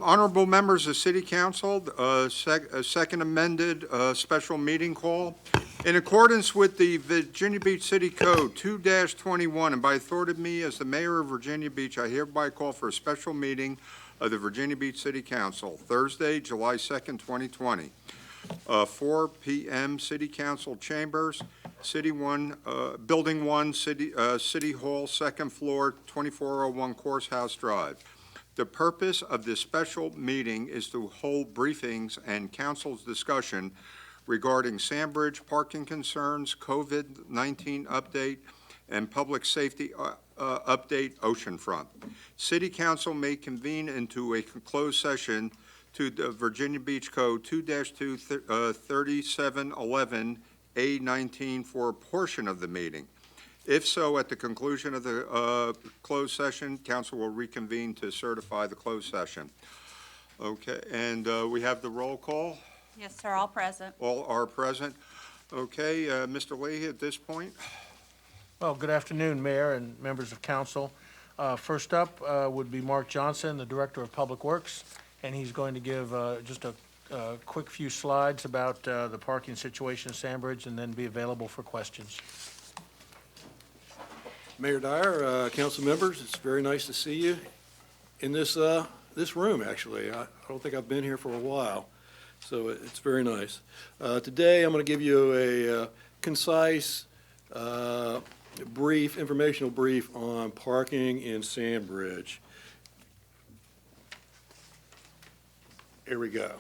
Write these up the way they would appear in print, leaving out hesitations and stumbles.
Honorable members of City Council, second amended special meeting call. In accordance with the Virginia Beach City Code 2-21, and by authority of me as the mayor of Virginia Beach, I hereby call for a special meeting of the Virginia Beach City Council, Thursday, July 2nd, 2020, 4 p.m. City Council Chambers, Building 1, City Hall, second floor, 2401 Course House Drive. The purpose of this special meeting is to hold briefings and council's discussion regarding Sandbridge parking concerns, COVID-19 update, and public safety update Oceanfront. City Council may convene into a closed session to the Virginia Beach Code 2-3711A19 for a portion of the meeting. If so, at the conclusion of the closed session, council will reconvene to certify the closed session. Okay, and we have the roll call. Yes, sir, all present. All are present. Okay, Mr. Lee, at this point. Well, good afternoon, Mayor and members of council. First up would be Mark Johnson, the Director of Public Works, and he's going to give just a quick few slides about the parking situation in Sandbridge and then be available for questions. Mayor Dyer, council members, it's very nice to see you in this room, actually. I don't think I've been here for a while, so it's very nice. Today, I'm going to give you a concise, informational brief on parking in Sandbridge. Here we go.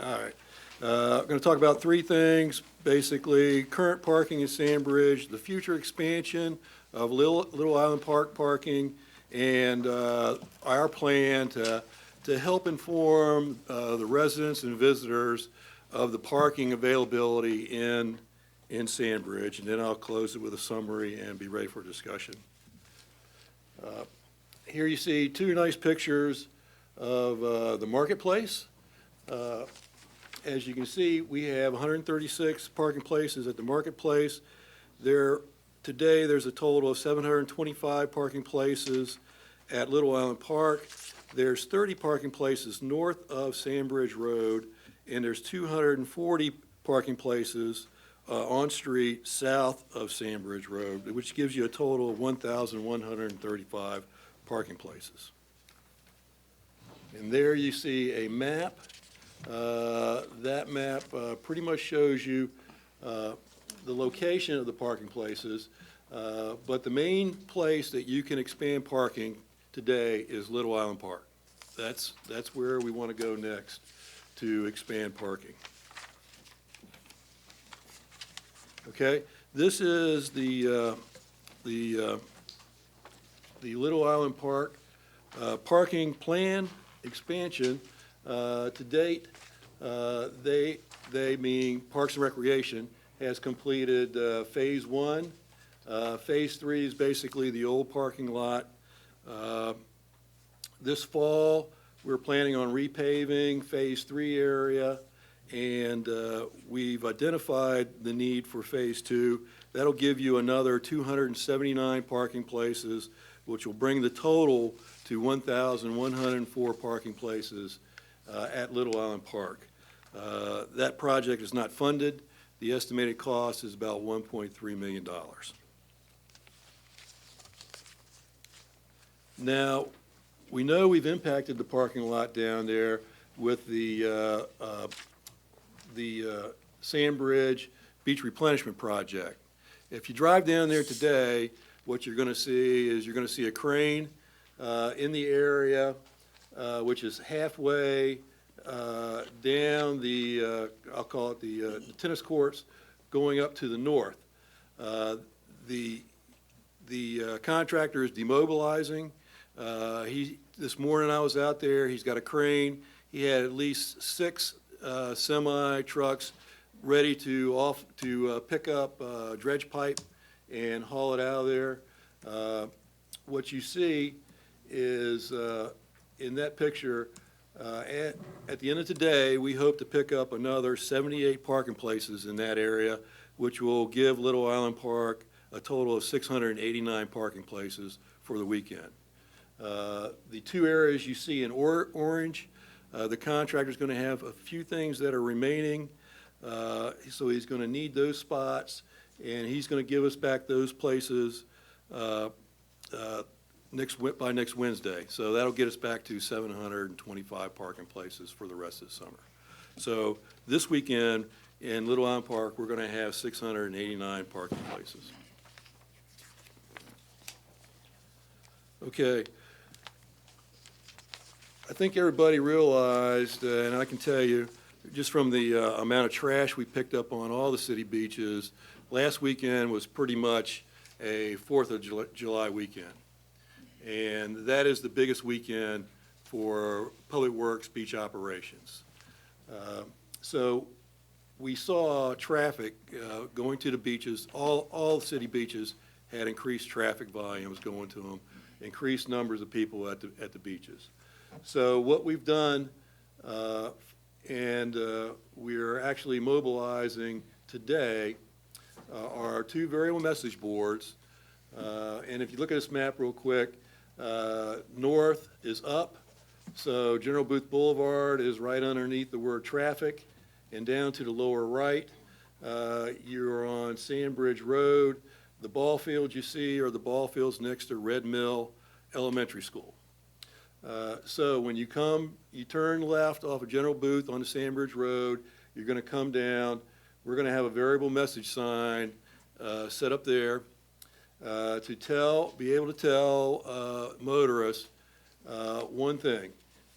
All right. I'm going to talk about three things, basically: current parking in Sandbridge, the future expansion of Little Island Park parking, and our plan to help inform the residents and visitors of the parking availability in Sandbridge. And then I'll close it with a summary and be ready for discussion. Here you see two nice pictures of the marketplace. As you can see, we have 136 parking places at the marketplace. Today, there's a total of 725 parking places at Little Island Park. There's 30 parking places north of Sandbridge Road, and there's 240 parking places on street south of Sandbridge Road, which gives you a total of 1,135 parking places. And there you see a map. That map pretty much shows you the location of the parking places, but the main place that you can expand parking today is Little Island Park. That's where we want to go next to expand parking. Okay, this is the Little Island Park parking plan expansion. To date, they meaning Parks and Recreation, has completed phase 1. Phase 3 is basically the old parking lot. This fall, we're planning on repaving phase 3 area, and we've identified the need for phase 2. That'll give you another 279 parking places, which will bring the total to 1,104 parking places at Little Island Park. That project is not funded. The estimated cost is about $1.3 million. Now, we know we've impacted the parking lot down there with the Sandbridge Beach Replenishment Project. If you drive down there today, what you're going to see is a crane in the area, which is halfway down the, I'll call it the tennis courts, going up to the north. The contractor is demobilizing. This morning I was out there. He's got a crane. He had at least 6 semi trucks ready to pick up dredge pipe and haul it out of there. What you see is in that picture, at the end of today, we hope to pick up another 78 parking places in that area, which will give Little Island Park a total of 689 parking places for the weekend. The two areas you see in orange The contractor's going to have a few things that are remaining, so he's going to need those spots, and he's going to give us back those places by next Wednesday. So that'll get us back to 725 parking places for the rest of the summer. So this weekend in Little Island Park, we're going to have 689 parking places. Okay. I think everybody realized, and I can tell you, just from the amount of trash we picked up on all the city beaches, last weekend was pretty much a 4th of July weekend. And that is the biggest weekend for Public Works beach operations. So we saw traffic going to the beaches. All city beaches had increased traffic volumes going to them, increased numbers of people at the beaches. So what we've done, and we're actually mobilizing today, are 2 variable message boards. And if you look at this map real quick, north is up. So General Booth Boulevard is right underneath the word traffic, and down to the lower right, you're on Sandbridge Road. The ball fields you see are the ball fields next to Red Mill Elementary School. So when you turn left off of General Booth onto Sandbridge Road, you're going to come down. We're going to have a variable message sign set up there to be able to tell motorists one thing: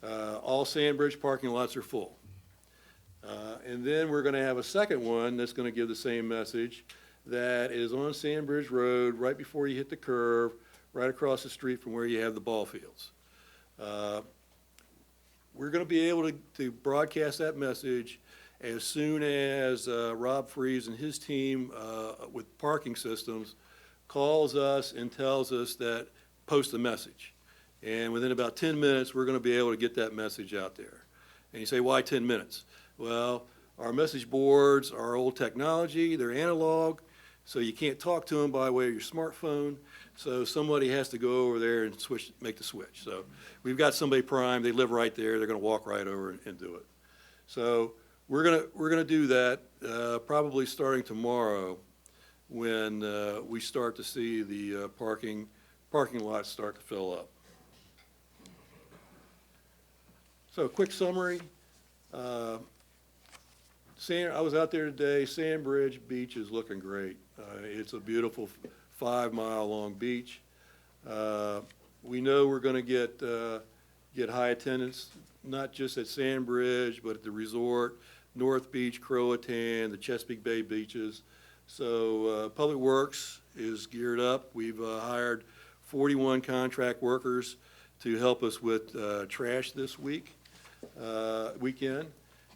all Sandbridge parking lots are full. And then we're going to have a second one that's going to give the same message, that is on Sandbridge Road right before you hit the curve, right across the street from where you have the ball fields. We're going to be able to broadcast that message as soon as Rob Freeze and his team with parking systems calls us and tells us that post the message. And within about 10 minutes, we're going to be able to get that message out there. And you say, why 10 minutes? Well, our message boards are old technology. They're analog, so you can't talk to them by way of your smartphone. So somebody has to go over there and make the switch. So we've got somebody primed. They live right there. They're going to walk right over and do it. So we're gonna do that probably starting tomorrow, when we start to see the parking lots start to fill up. So a quick summary. I was out there today. Sandbridge Beach is looking great. It's a beautiful 5-mile-long beach. We know we're going to get high attendance, not just at Sandbridge, but at the resort, North Beach, Croatan, the Chesapeake Bay beaches. So Public Works is geared up. We've hired 41 contract workers to help us with trash this weekend.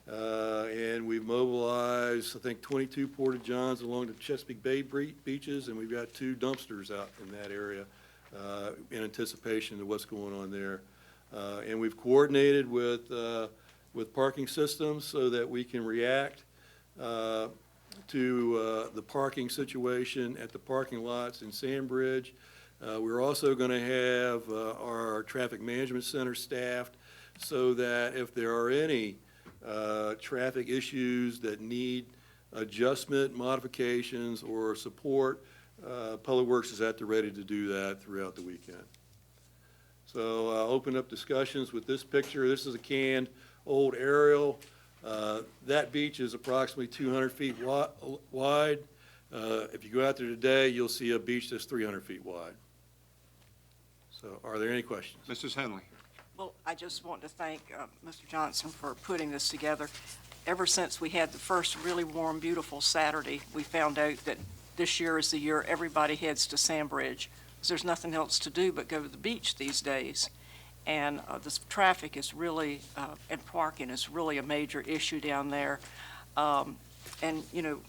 And we've mobilized, I think, 22 porta-johns along the Chesapeake Bay beaches, and we've got 2 dumpsters out in that area in anticipation of what's going on there. And we've coordinated with parking systems so that we can react to the parking situation at the parking lots in Sandbridge. We're also going to have our traffic management center staffed so that if there are any traffic issues that need adjustment, modifications, or support, Public Works is at the ready to do that throughout the weekend. So I'll open up discussions with this picture. This is a canned old aerial. That beach is approximately 200 feet wide. If you go out there today, you'll see a beach that's 300 feet wide. So are there any questions? Mrs. Henley. Well, I just want to thank Mr. Johnson for putting this together. Ever since we had the first really warm, beautiful Saturday, we found out that this year is the year everybody heads to Sandbridge, because there's nothing else to do but go to the beach these days. And this traffic is really, and parking is really a major issue down there. And, you know,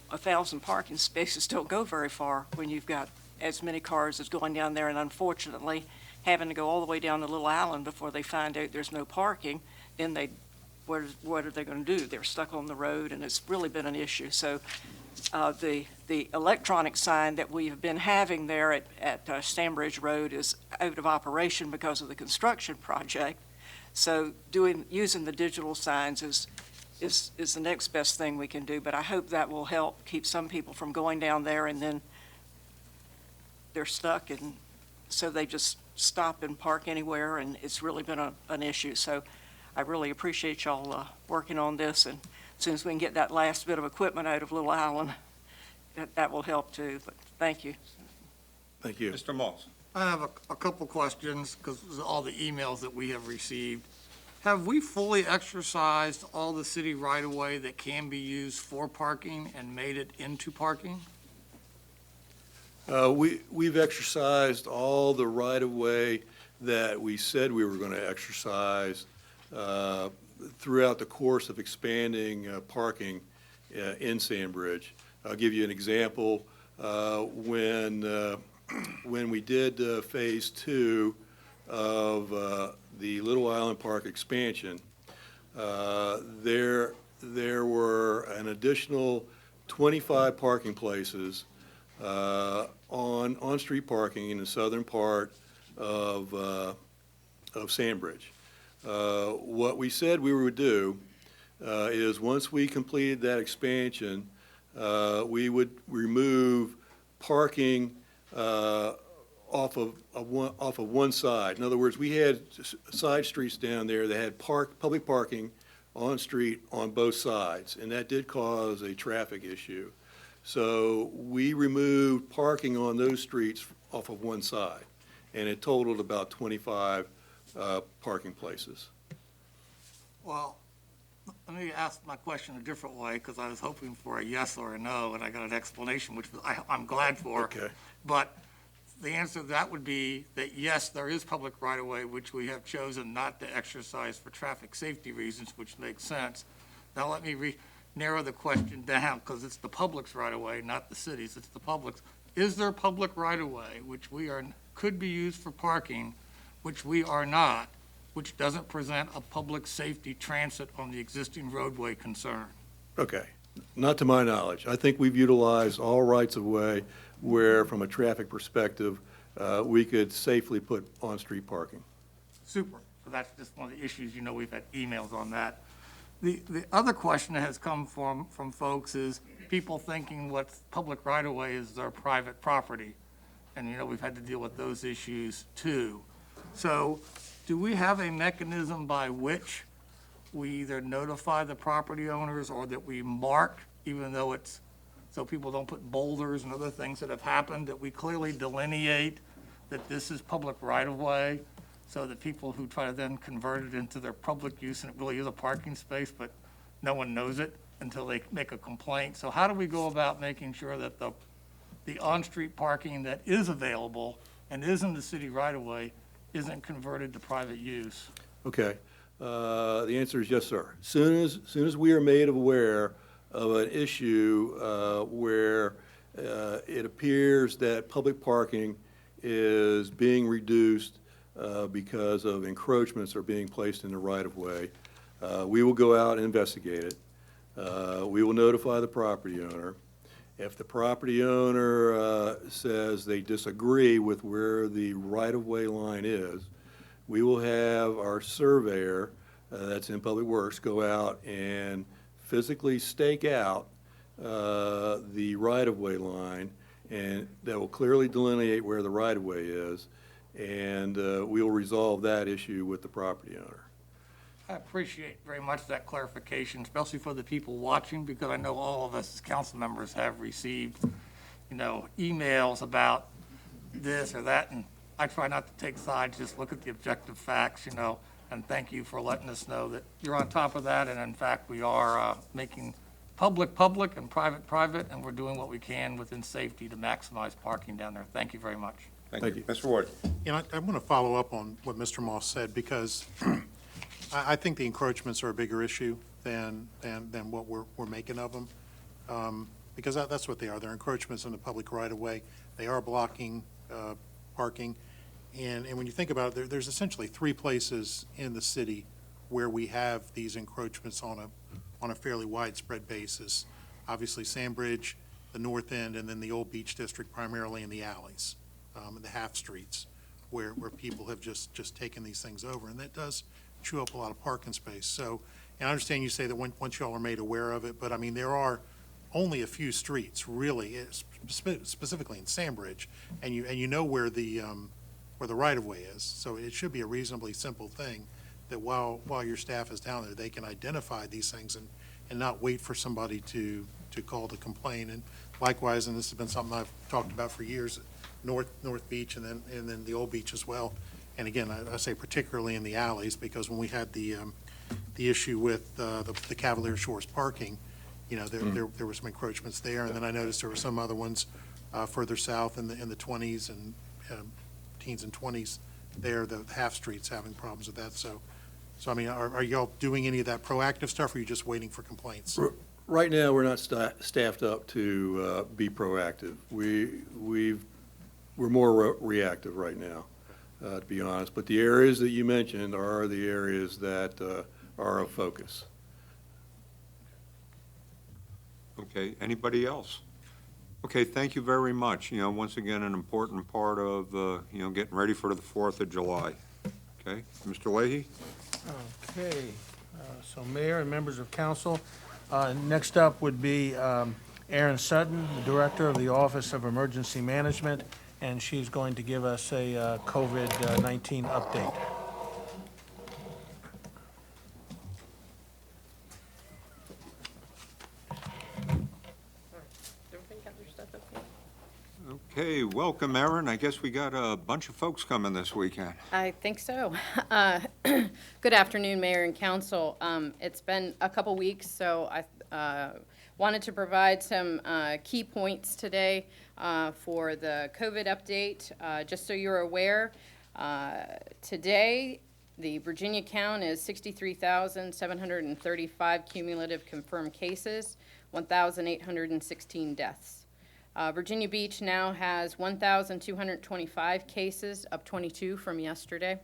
1,000 parking spaces don't go very far when you've got as many cars as going down there, and unfortunately, having to go all the way down to Little Island before they find out there's no parking, then what are they going to do? They're stuck on the road, and it's really been an issue. So the electronic sign that we have been having there at Sandbridge Road is out of operation because of the construction project. So using the digital signs is the next best thing we can do, but I hope that will help keep some people from going down there and then they're stuck, and so they just stop and park anywhere, and it's really been an issue. So I really appreciate y'all working on this, and as soon as we can get that last bit of equipment out of Little Island, that will help too, but thank you. Thank you. Mr. Moss. I have a couple questions because of all the emails that we have received. Have we fully exercised all the city right-of-way that can be used for parking and made it into parking? We've exercised all the right-of-way that we said we were going to exercise throughout the course of expanding parking in Sandbridge. I'll give you an example. When we did Phase 2 of the Little Island Park expansion, there were an additional 25 parking places on-street parking in the southern part of Sandbridge. What we said we would do is once we completed that expansion, we would remove parking off of one side. In other words, we had side streets down there that had public parking on street on both sides, and that did cause a traffic issue. So we removed parking on those streets off of one side, and it totaled about 25 parking places. Well, let me ask my question a different way because I was hoping for a yes or a no, and I got an explanation, which I'm glad for. Okay. But the answer to that would be that, yes, there is public right-of-way, which we have chosen not to exercise for traffic safety reasons, which makes sense. Now, let me narrow the question down, because it's the public's right-of-way, not the city's, it's the public's. Is there public right-of-way, which could be used for parking, which we are not, which doesn't present a public safety transit on the existing roadway concern? Okay, not to my knowledge. I think we've utilized all rights of way where, from a traffic perspective, we could safely put on-street parking. Super. So that's just one of the issues, we've had emails on that. The other question that has come from folks is people thinking what public right-of-way is their private property. And, we've had to deal with those issues too. So do we have a mechanism by which we either notify the property owners or that we mark, even though it's, so people don't put boulders and other things that have happened, that we clearly delineate that this is public right-of-way, so that people who try to then convert it into their public use, and it really is a parking space, but no one knows it until they make a complaint. So how do we go about making sure that the on-street parking that is available and is in the city right-of-way isn't converted to private use? Okay, the answer is yes, sir. Soon as we are made aware of an issue where it appears that public parking is being reduced because of encroachments are being placed in the right-of-way, we will go out and investigate it. We will notify the property owner. If the property owner says they disagree with where the right-of-way line is, we will have our surveyor that's in Public Works go out and physically stake out the right-of-way line, and that will clearly delineate where the right-of-way is, and we'll resolve that issue with the property owner. I appreciate very much that clarification, especially for the people watching, because I know all of us as council members have received, emails about this or that, and I try not to take sides, just look at the objective facts, and thank you for letting us know that you're on top of that, and in fact, we are making public public and private private, and we're doing what we can within safety to maximize parking down there. Thank you very much. Thank you. Mr. Ward. I want to follow up on what Mr. Moss said, because I think the encroachments are a bigger issue than what we're making of them, because that's what they are. They're encroachments in the public right-of-way. They are blocking parking. And when you think about it, there's essentially three places in the city where we have these encroachments on a fairly widespread basis. Obviously, Sandbridge, the north end, and then the Old Beach District, primarily in the alleys, and the half streets, where people have just taken these things over. And that does chew up a lot of parking space. So, and I understand you say that once y'all are made aware of it, but I mean, there are only a few streets, really, specifically in Sandbridge, and you know where the right-of-way is. So it should be a reasonably simple thing that while your staff is down there, they can identify these things and not wait for somebody to call to complain. And likewise, and this has been something I've talked about for years, North Beach and then the Old Beach as well. And again, I say particularly in the alleys, because when we had the issue with the Cavalier Shores parking, you know, there were some encroachments there. And then I noticed there were some other ones further south in the 20s and teens and 20s there, the half streets having problems with that. So I mean, are y'all doing any of that proactive stuff, or are you just waiting for complaints? Right now, we're not staffed up to be proactive. We're more reactive right now, to be honest. But the areas that you mentioned are the areas that are of focus. Okay, anybody else? Okay, thank you very much. You know, once again, an important part of, you know, getting ready for the 4th of July. Okay, Mr. Leahy? Okay, so Mayor and members of council, next up would be Erin Sutton, the Director of the Office of Emergency Management, and she's going to give us a COVID-19 update. Okay, welcome, Erin. I guess we got a bunch of folks coming this weekend. I think so. Good afternoon, Mayor and Council. It's been a couple weeks, so I wanted to provide some key points today for the COVID update. Just so you're aware, today the Virginia count is 63,735 cumulative confirmed cases, 1,816 deaths. Virginia Beach now has 1,225 cases, up 22 from yesterday,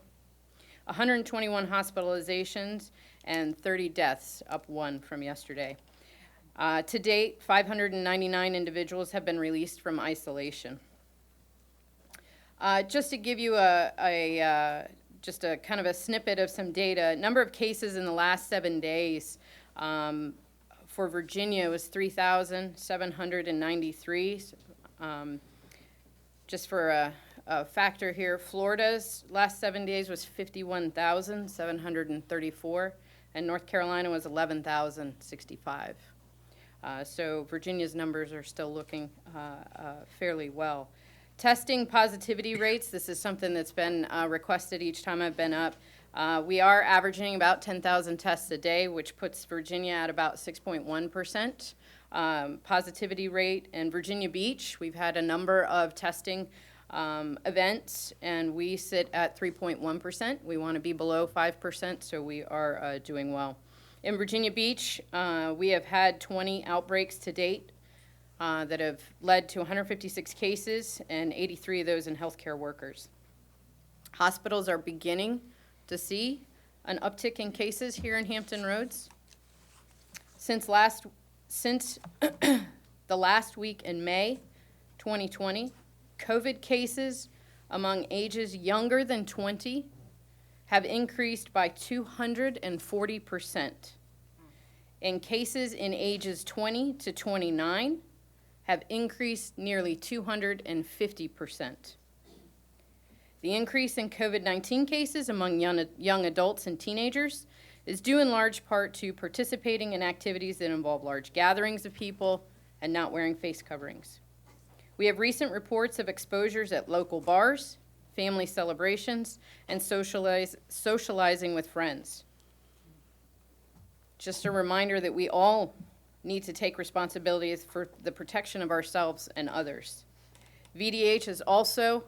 121 hospitalizations, and 30 deaths, up 1 from yesterday. To date, 599 individuals have been released from isolation. Just to give you just a kind of a snippet of some data, number of cases in the last 7 days for Virginia was 3,793. Just for a factor here, Florida's last 7 days was 51,734, and North Carolina was 11,065. So Virginia's numbers are still looking fairly well. Testing positivity rates, this is something that's been requested each time I've been up. We are averaging about 10,000 tests a day, which puts Virginia at about 6.1% positivity rate. And Virginia Beach, we've had a number of testing events, and we sit at 3.1%. We want to be below 5%, so we are doing well. In Virginia Beach, we have had 20 outbreaks to date that have led to 156 cases, and 83 of those in healthcare workers. Hospitals are beginning to see an uptick in cases here in Hampton Roads. Since the last week in May 2020, COVID cases among ages younger than 20 have increased by 240%. And cases in ages 20 to 29 have increased nearly 250%. The increase in COVID-19 cases among young adults and teenagers is due in large part to participating in activities that involve large gatherings of people and not wearing face coverings. We have recent reports of exposures at local bars, family celebrations, and socializing with friends. Just a reminder that we all need to take responsibility for the protection of ourselves and others. VDH is also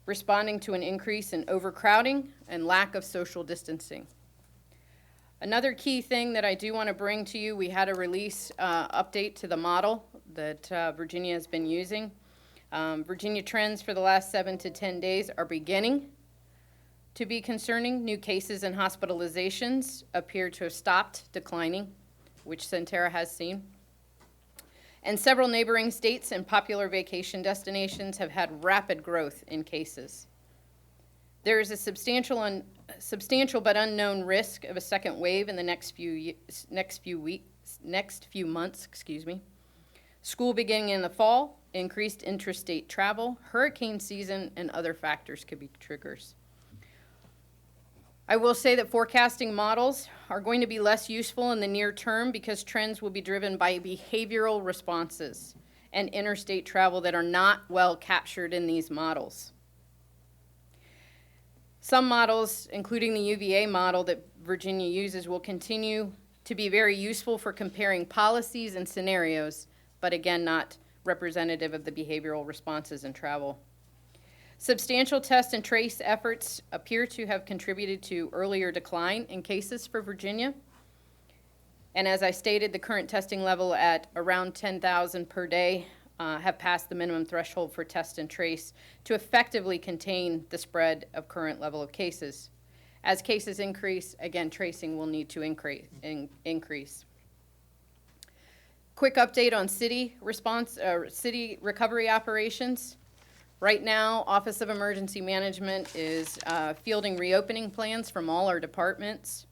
responding to an increase in overcrowding and lack of social distancing. Another key thing that I do want to bring to you, we had a release update to the model that Virginia has been using. Virginia trends for the last 7 to 10 days are beginning to be concerning. New cases and hospitalizations appear to have stopped declining, which Centera has seen. And several neighboring states and popular vacation destinations have had rapid growth in cases. There is a substantial substantial but unknown risk of a second wave in the next few months, School beginning in the fall, increased interstate travel, hurricane season, and other factors could be triggers. I will say that forecasting models are going to be less useful in the near term because trends will be driven by behavioral responses and interstate travel that are not well captured in these models. Some models, including the UVA model that Virginia uses, will continue to be very useful for comparing policies and scenarios, but again, not representative of the behavioral responses in travel. Substantial test and trace efforts appear to have contributed to earlier decline in cases for Virginia. And as I stated, the current testing level at around 10,000 per day have passed the minimum threshold for test and trace to effectively contain the spread of current level of cases. As cases increase, again, tracing will need to increase. Quick update on city recovery operations. Right now, Office of Emergency Management is fielding reopening plans from all our departments.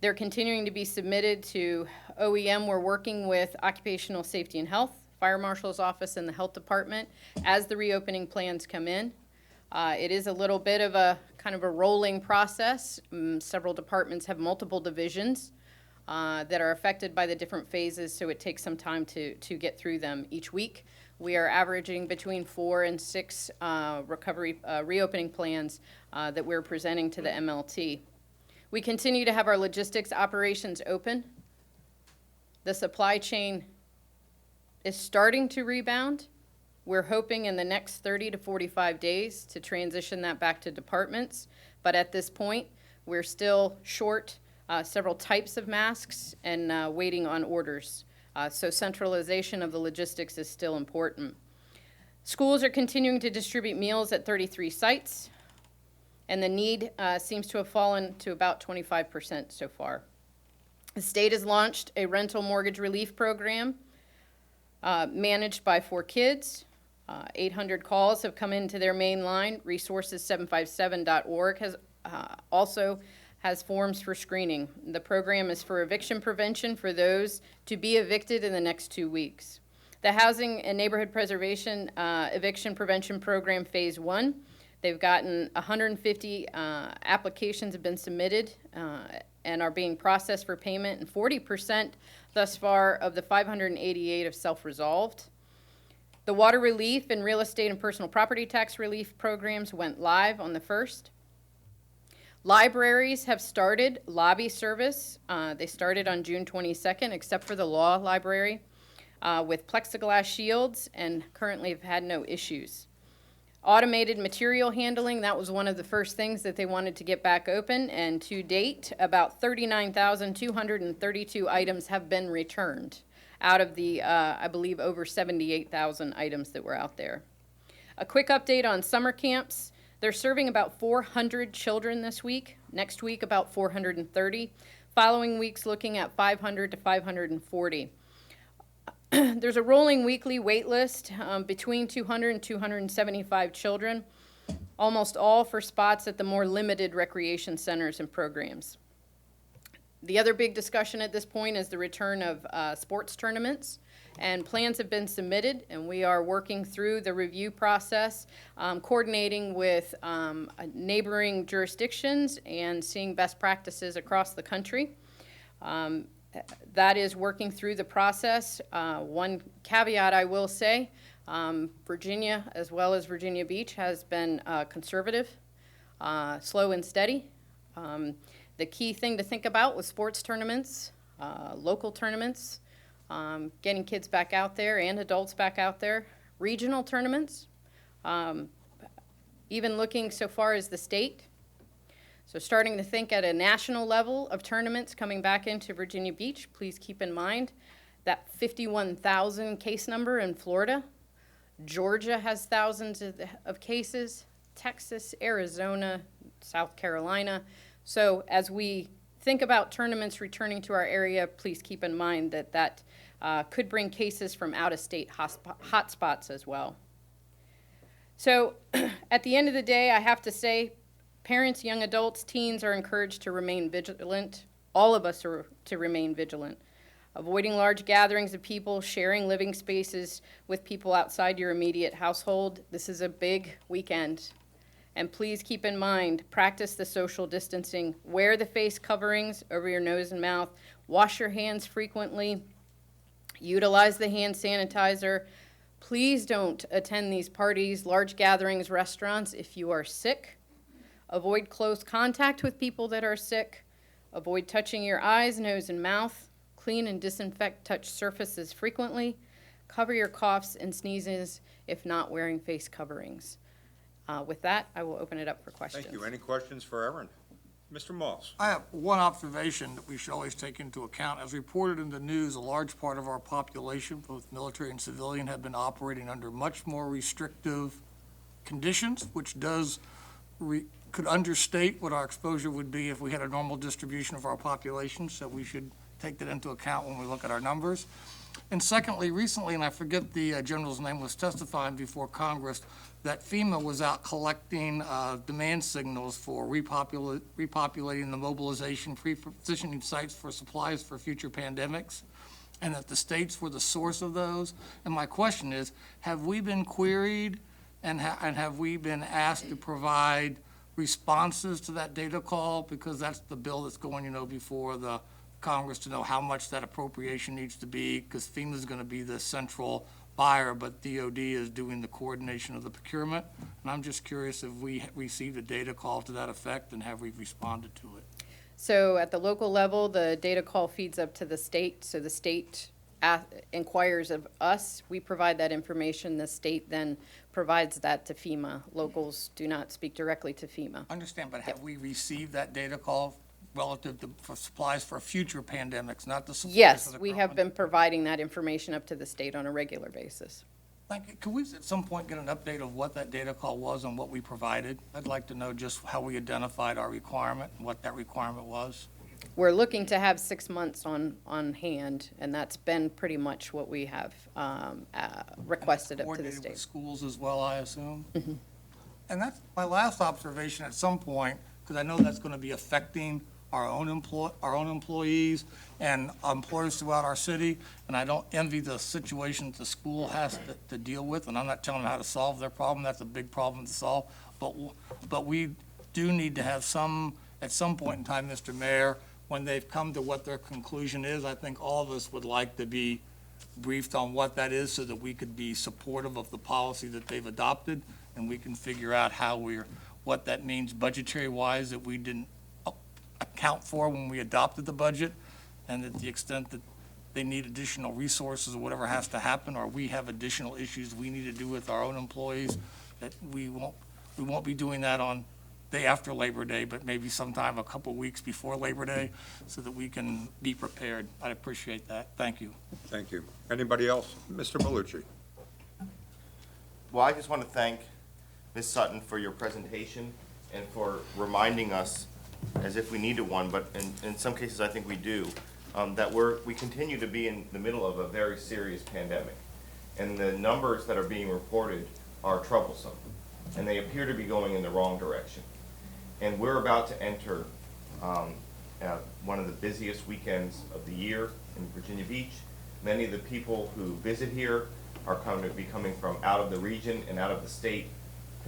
They're continuing to be submitted to OEM. We're working with Occupational Safety and Health, Fire Marshal's Office, and the Health Department as the reopening plans come in. It is a little bit of a kind of a rolling process. Several departments have multiple divisions that are affected by the different phases, so it takes some time to get through them each week. We are averaging between 4 and 6 reopening plans that we're presenting to the MLT. We continue to have our logistics operations open. The supply chain is starting to rebound. We're hoping in the next 30 to 45 days to transition that back to departments, but at this point, we're still short several types of masks and waiting on orders. So centralization of the logistics is still important. Schools are continuing to distribute meals at 33 sites, and the need seems to have fallen to about 25% so far. The state has launched a rental mortgage relief program managed by 4Kids. 800 calls have come into their main line. Resources757.org also has forms for screening. The program is for eviction prevention for those to be evicted in the next 2 weeks. The Housing and Neighborhood Preservation Eviction Prevention Program Phase 1, they've gotten 150 applications have been submitted and are being processed for payment, and 40% thus far of the 588 have self-resolved. The water relief and real estate and personal property tax relief programs went live on the 1st. Libraries have started lobby service. They started on June 22nd, except for the law library, with plexiglass shields, and currently have had no issues. Automated material handling, that was one of the first things that they wanted to get back open, and to date, about 39,232 items have been returned out of the, I believe, over 78,000 items that were out there. A quick update on summer camps. They're serving about 400 children this week. Next week, about 430. Following weeks, looking at 500 to 540. There's a rolling weekly wait list between 200 and 275 children, almost all for spots at the more limited recreation centers and programs. The other big discussion at this point is the return of sports tournaments, and plans have been submitted, and we are working through the review process, coordinating with neighboring jurisdictions and seeing best practices across the country. That is working through the process. One caveat I will say, Virginia, as well as Virginia Beach, has been conservative, slow and steady. The key thing to think about with sports tournaments, local tournaments, getting kids back out there and adults back out there, regional tournaments, even looking so far as the state. So starting to think at a national level of tournaments coming back into Virginia Beach. Please keep in mind that 51,000 case number in Florida. Georgia has thousands of cases, Texas, Arizona, South Carolina. So as we think about tournaments returning to our area, please keep in mind that that could bring cases from out-of-state hotspots as well. So at the end of the day, I have to say, Parents, young adults, teens are encouraged to remain vigilant. All of us are to remain vigilant. Avoiding large gatherings of people, sharing living spaces with people outside your immediate household. This is a big weekend. And please keep in mind, practice the social distancing. Wear the face coverings over your nose and mouth. Wash your hands frequently. Utilize the hand sanitizer. Please don't attend these parties, large gatherings, restaurants if you are sick. Avoid close contact with people that are sick. Avoid touching your eyes, nose, and mouth. Clean and disinfect touch surfaces frequently. Cover your coughs and sneezes if not wearing face coverings. With that, I will open it up for questions. Thank you. Any questions for Erin? Mr. Moss? I have one observation that we should always take into account. As reported in the news, a large part of our population, both military and civilian, have been operating under much more restrictive conditions, which could understate what our exposure would be if we had a normal distribution of our population, so we should take that into account when we look at our numbers. And secondly, recently, and I forget the general's name, was testifying before Congress that FEMA was out collecting demand signals for repopulating the mobilization, pre-positioning sites for supplies for future pandemics, and that the states were the source of those. And my question is, have we been queried and have we been asked to provide responses to that data call? Because that's the bill that's going, before the Congress to know how much that appropriation needs to be, because FEMA is going to be the central buyer, but DOD is doing the coordination of the procurement. And I'm just curious if we received a data call to that effect and have we responded to it? So at the local level, the data call feeds up to the state. So the state inquires of us. We provide that information. The state then provides that to FEMA. Locals do not speak directly to FEMA. I understand, but have we received that data call relative to for supplies for future pandemics, not the supplies? Yes, we have been providing that information up to the state on a regular basis. Thank you. Can we at some point get an update of what that data call was and what we provided? I'd like to know just how we identified our requirement and what that requirement was. We're looking to have 6 months on hand, and that's been pretty much what we have requested up to the Coordinated with state. schools as well, I assume? Mm-hmm. And that's my last observation at some point, because I know that's going to be affecting our own employees and employers throughout our city, and I don't envy the situation that the school has to deal with, and I'm not telling them how to solve their problem. That's a big problem to solve, but we do need to have at some point in time, Mr. Mayor, when they've come to what their conclusion is, I think all of us would like to be briefed on what that is so that we could be supportive of the policy that they've adopted, and we can figure out what that means budgetary-wise that we didn't account for when we adopted the budget, and that the extent that they need additional resources or whatever has to happen, or we have additional issues we need to do with our own employees, that we won't be doing that on day after Labor Day, but maybe sometime a couple weeks before Labor Day, so that we can be prepared. I'd appreciate that. Thank you. Thank you. Anybody else? Mr. Bellucci? Well, I just want to thank Ms. Sutton for your presentation and for reminding us, as if we needed one, but in some cases I think we do, that we continue to be in the middle of a very serious pandemic. And the numbers that are being reported are troublesome, and they appear to be going in the wrong direction. And we're about to enter one of the busiest weekends of the year in Virginia Beach. Many of the people who visit here are coming from out of the region and out of the state,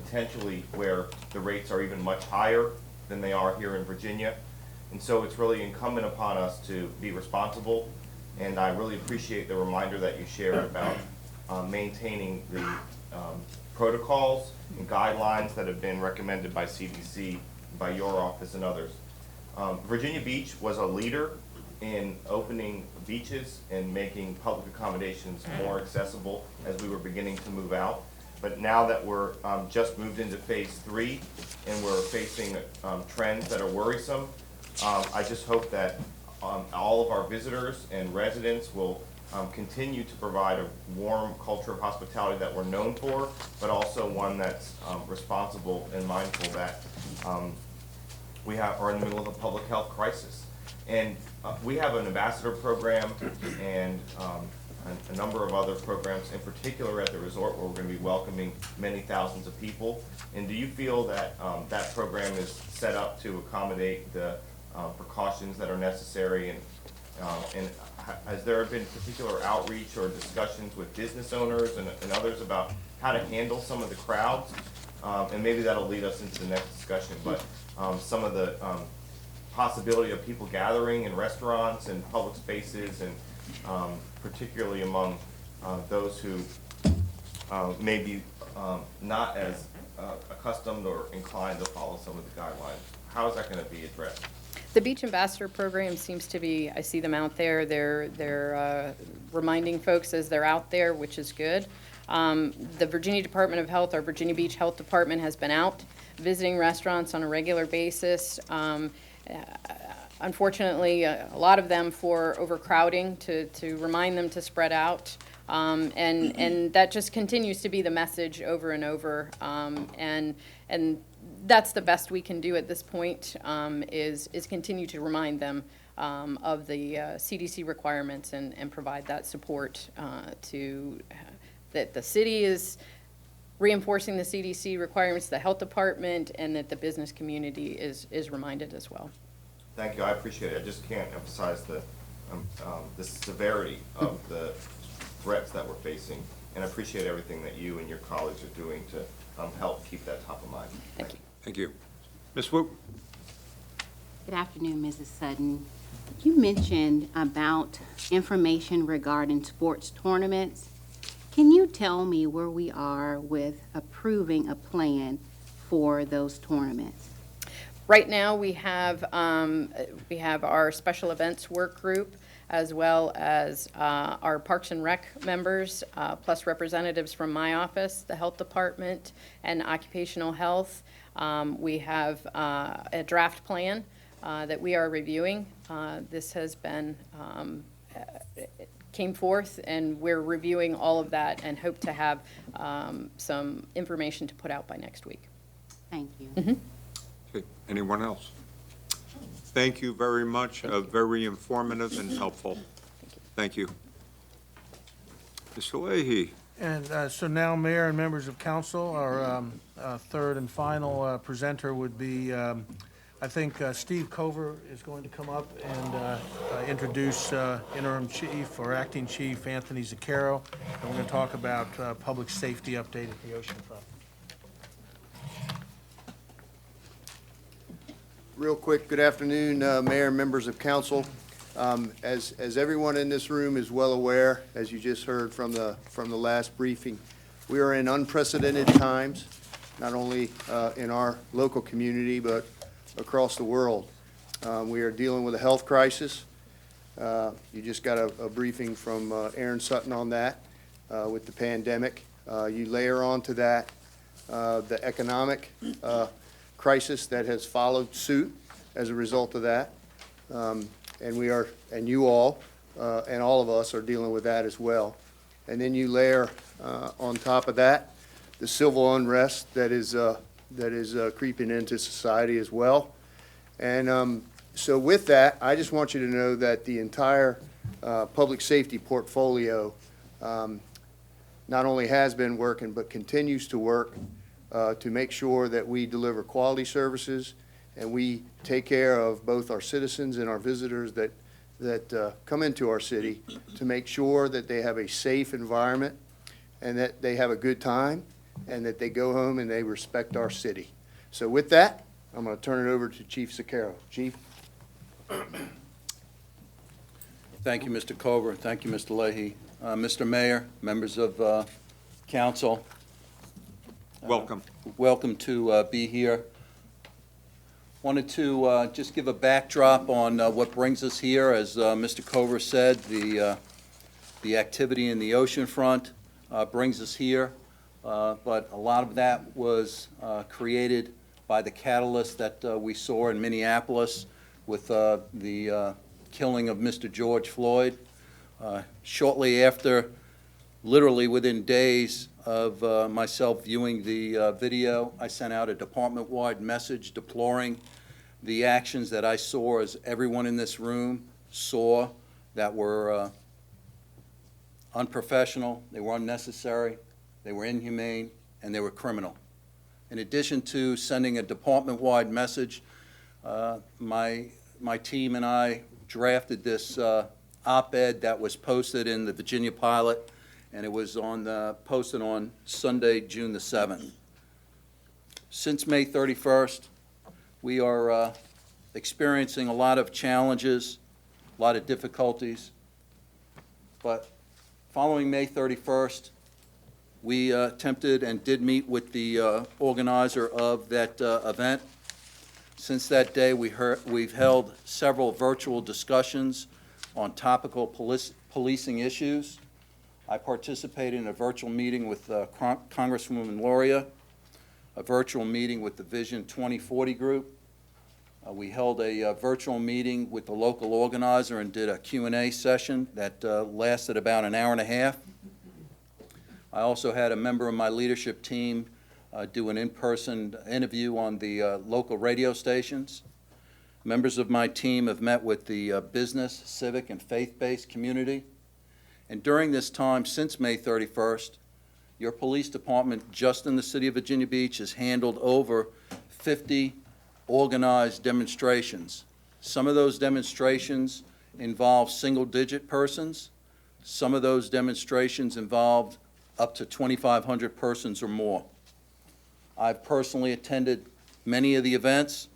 potentially where the rates are even much higher than they are here in Virginia. And so it's really incumbent upon us to be responsible, and I really appreciate the reminder that you shared about maintaining the protocols and guidelines that have been recommended by CDC, by your office and others. Virginia Beach was a leader in opening beaches and making public accommodations more accessible as we were beginning to move out. But now that we're just moved into phase 3 and we're facing trends that are worrisome, I just hope that all of our visitors and residents will continue to provide a warm culture of hospitality that we're known for, but also one that's responsible and mindful that we are in the middle of a public health crisis. And we have an ambassador program, and a number of other programs, in particular at the resort where we're going to be welcoming many thousands of people. And do you feel that that program is set up to accommodate the precautions that are necessary? And has there been particular outreach or discussions with business owners and others about how to handle some of the crowds? And maybe that'll lead us into the next discussion, but some of the possibility of people gathering in restaurants and public spaces, and particularly among those who may be not as accustomed or inclined to follow some of the guidelines. How is that going to be addressed? The Beach Ambassador Program seems to be, I see them out there, they're reminding folks as they're out there, which is good. The Virginia Department of Health, our Virginia Beach Health Department, has been out visiting restaurants on a regular basis. Unfortunately, a lot of them for overcrowding, to remind them to spread out. And that just continues to be the message over and over. And that's the best we can do at this point, is continue to remind them of the CDC requirements and provide that support that the city is reinforcing the CDC requirements, the health department, and that the business community is reminded as well. Thank you, I appreciate it. I just can't emphasize the severity of the threats that we're facing, and I appreciate everything that you and your colleagues are doing to help keep that top of mind. Thank you. Thank you. Ms. Wu? Good afternoon, Mrs. Sutton. You mentioned about information regarding sports tournaments. Can you tell me where we are with approving a plan for those tournaments? Right now, we have our special events work group, as well as our Parks and Rec members, plus representatives from my office, the Health Department, and Occupational Health. We have a draft plan that we are reviewing. This has been, came forth, and we're reviewing all of that and hope to have some information to put out by next week. Thank you. Mm-hmm. Okay, anyone else? Thank you very much. Very informative and helpful. Thank you. Mr. Leahy. And so now, Mayor and members of council, our third and final presenter would be, I think Steve Cover is going to come up and introduce interim chief or acting chief Anthony Zuccaro. And we're going to talk about public safety update at the Oceanfront. Real quick, good afternoon, Mayor and members of council. As everyone in this room is well aware, as you just heard from the last briefing, we are in unprecedented times, not only in our local community, but across the world. We are dealing with a health crisis. You just got a briefing from Aaron Sutton on that with the pandemic. You layer on to that the economic crisis that has followed suit as a result of that. And we are, and you all, and all of us are dealing with that as well. And then you layer on top of that the civil unrest that is creeping into society as well. And so with that, I just want you to know that the entire public safety portfolio not only has been working, but continues to work to make sure that we deliver quality services and we take care of both our citizens and our visitors that come into our city, to make sure that they have a safe environment and that they have a good time and that they go home and they respect our city. So with that, I'm going to turn it over to Chief Zuccaro. Chief? Thank you, Mr. Cover. Thank you, Mr. Leahy. Mr. Mayor, members of council. Welcome. Welcome to be here. Wanted to just give a backdrop on what brings us here. As Mr. Cover said, the activity in the Oceanfront brings us here, but a lot of that was created by the catalyst that we saw in Minneapolis with the killing of Mr. George Floyd. Shortly after, literally within days of myself viewing the video, I sent out a department-wide message deploring the actions that I saw, as everyone in this room saw, that were unprofessional, they were unnecessary, they were inhumane, and they were criminal. In addition to sending a department-wide message, my team and I drafted this op-ed that was posted in the Virginia Pilot, and it was posted on Sunday, June the 7th. Since May 31st, we are experiencing a lot of challenges, a lot of difficulties, but following May 31st, we attempted and did meet with the organizer of that event. Since that day, we've held several virtual discussions on topical policing issues. I participated in a virtual meeting with Congresswoman Loria, a virtual meeting with the Vision 2040 group. We held a virtual meeting with the local organizer and did a Q&A session that lasted about an hour and a half. I also had a member of my leadership team do an in-person interview on the local radio stations. Members of my team have met with the business, civic, and faith-based community. And during this time, since May 31st, your police department just in the city of Virginia Beach has handled over 50 organized demonstrations. Some of those demonstrations involve single-digit persons. Some of those demonstrations involved up to 2,500 persons or more. I've personally attended many of the events,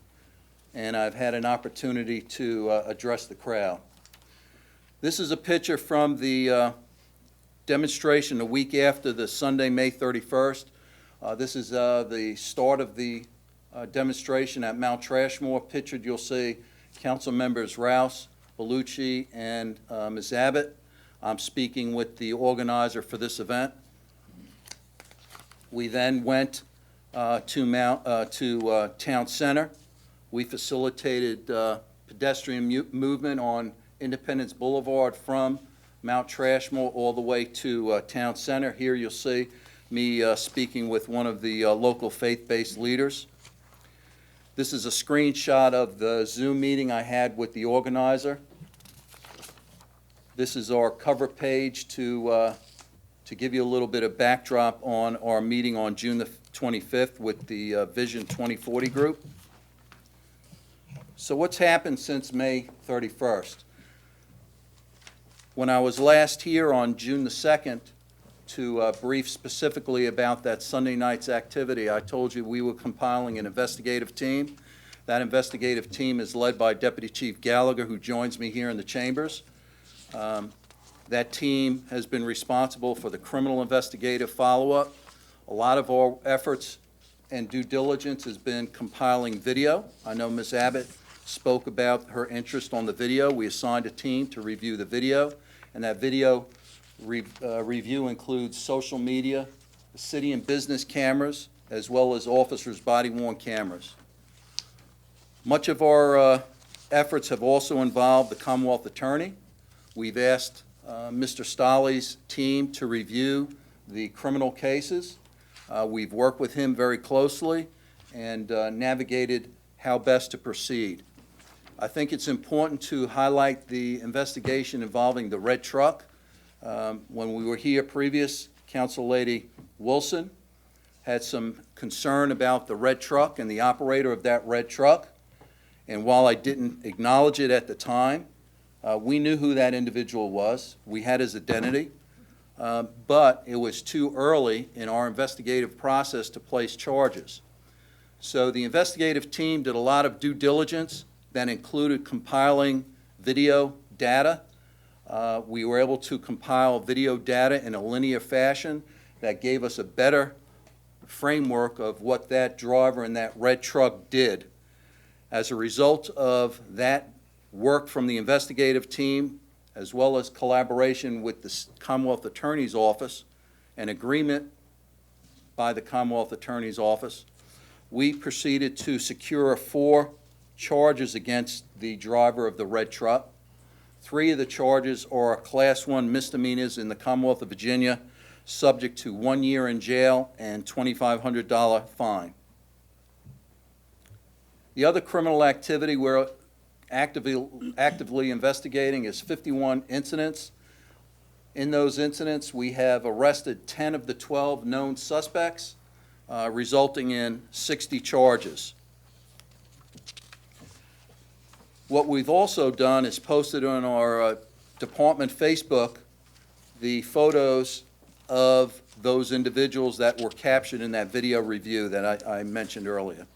and I've had an opportunity to address the crowd. This is a picture from the demonstration a week after the Sunday, May 31st. This is the start of the demonstration at Mount Trashmore. Pictured, you'll see Council Members Rouse, Bellucci, and Ms. Abbott. I'm speaking with the organizer for this event. We then went to Town Center. We facilitated pedestrian movement on Independence Boulevard from Mount Trashmore all the way to Town Center. Here you'll see me speaking with one of the local faith-based leaders. This is a screenshot of the Zoom meeting I had with the organizer. This is our cover page to give you a little bit of backdrop on our meeting on June the 25th with the Vision 2040 group. So what's happened since May 31st? When I was last here on June the 2nd to brief specifically about that Sunday night's activity, I told you we were compiling an investigative team. That investigative team is led by Deputy Chief Gallagher, who joins me here in the chambers. That team has been responsible for the criminal investigative follow-up. A lot of our efforts and due diligence has been compiling video. I know Ms. Abbott spoke about her interest on the video. We assigned a team to review the video, and that video review includes social media, city and business cameras, as well as officers' body-worn cameras. Much of our efforts have also involved the Commonwealth Attorney. We've asked Mr. Stolley's team to review the criminal cases. We've worked with him very closely and navigated how best to proceed. I think it's important to highlight the investigation involving the red truck. When we were here previous, Council Lady Wilson had some concern about the red truck and the operator of that red truck. And while I didn't acknowledge it at the time, we knew who that individual was. We had his identity. But it was too early in our investigative process to place charges. So the investigative team did a lot of due diligence that included compiling video data. We were able to compile video data in a linear fashion that gave us a better framework of what that driver in that red truck did. As a result of that work from the investigative team, as well as collaboration with the Commonwealth Attorney's Office, an agreement by the Commonwealth Attorney's Office, we proceeded to secure 4 charges against the driver of the red truck. 3 of the charges are Class 1 misdemeanors in the Commonwealth of Virginia, subject to 1 year in jail and $2,500 fine. The other criminal activity we're actively investigating is 51 incidents In those incidents, we have arrested 10 of the 12 known suspects, resulting in 60 charges. What we've also done is posted on our department Facebook the photos of those individuals that were captured in that video review that I mentioned earlier.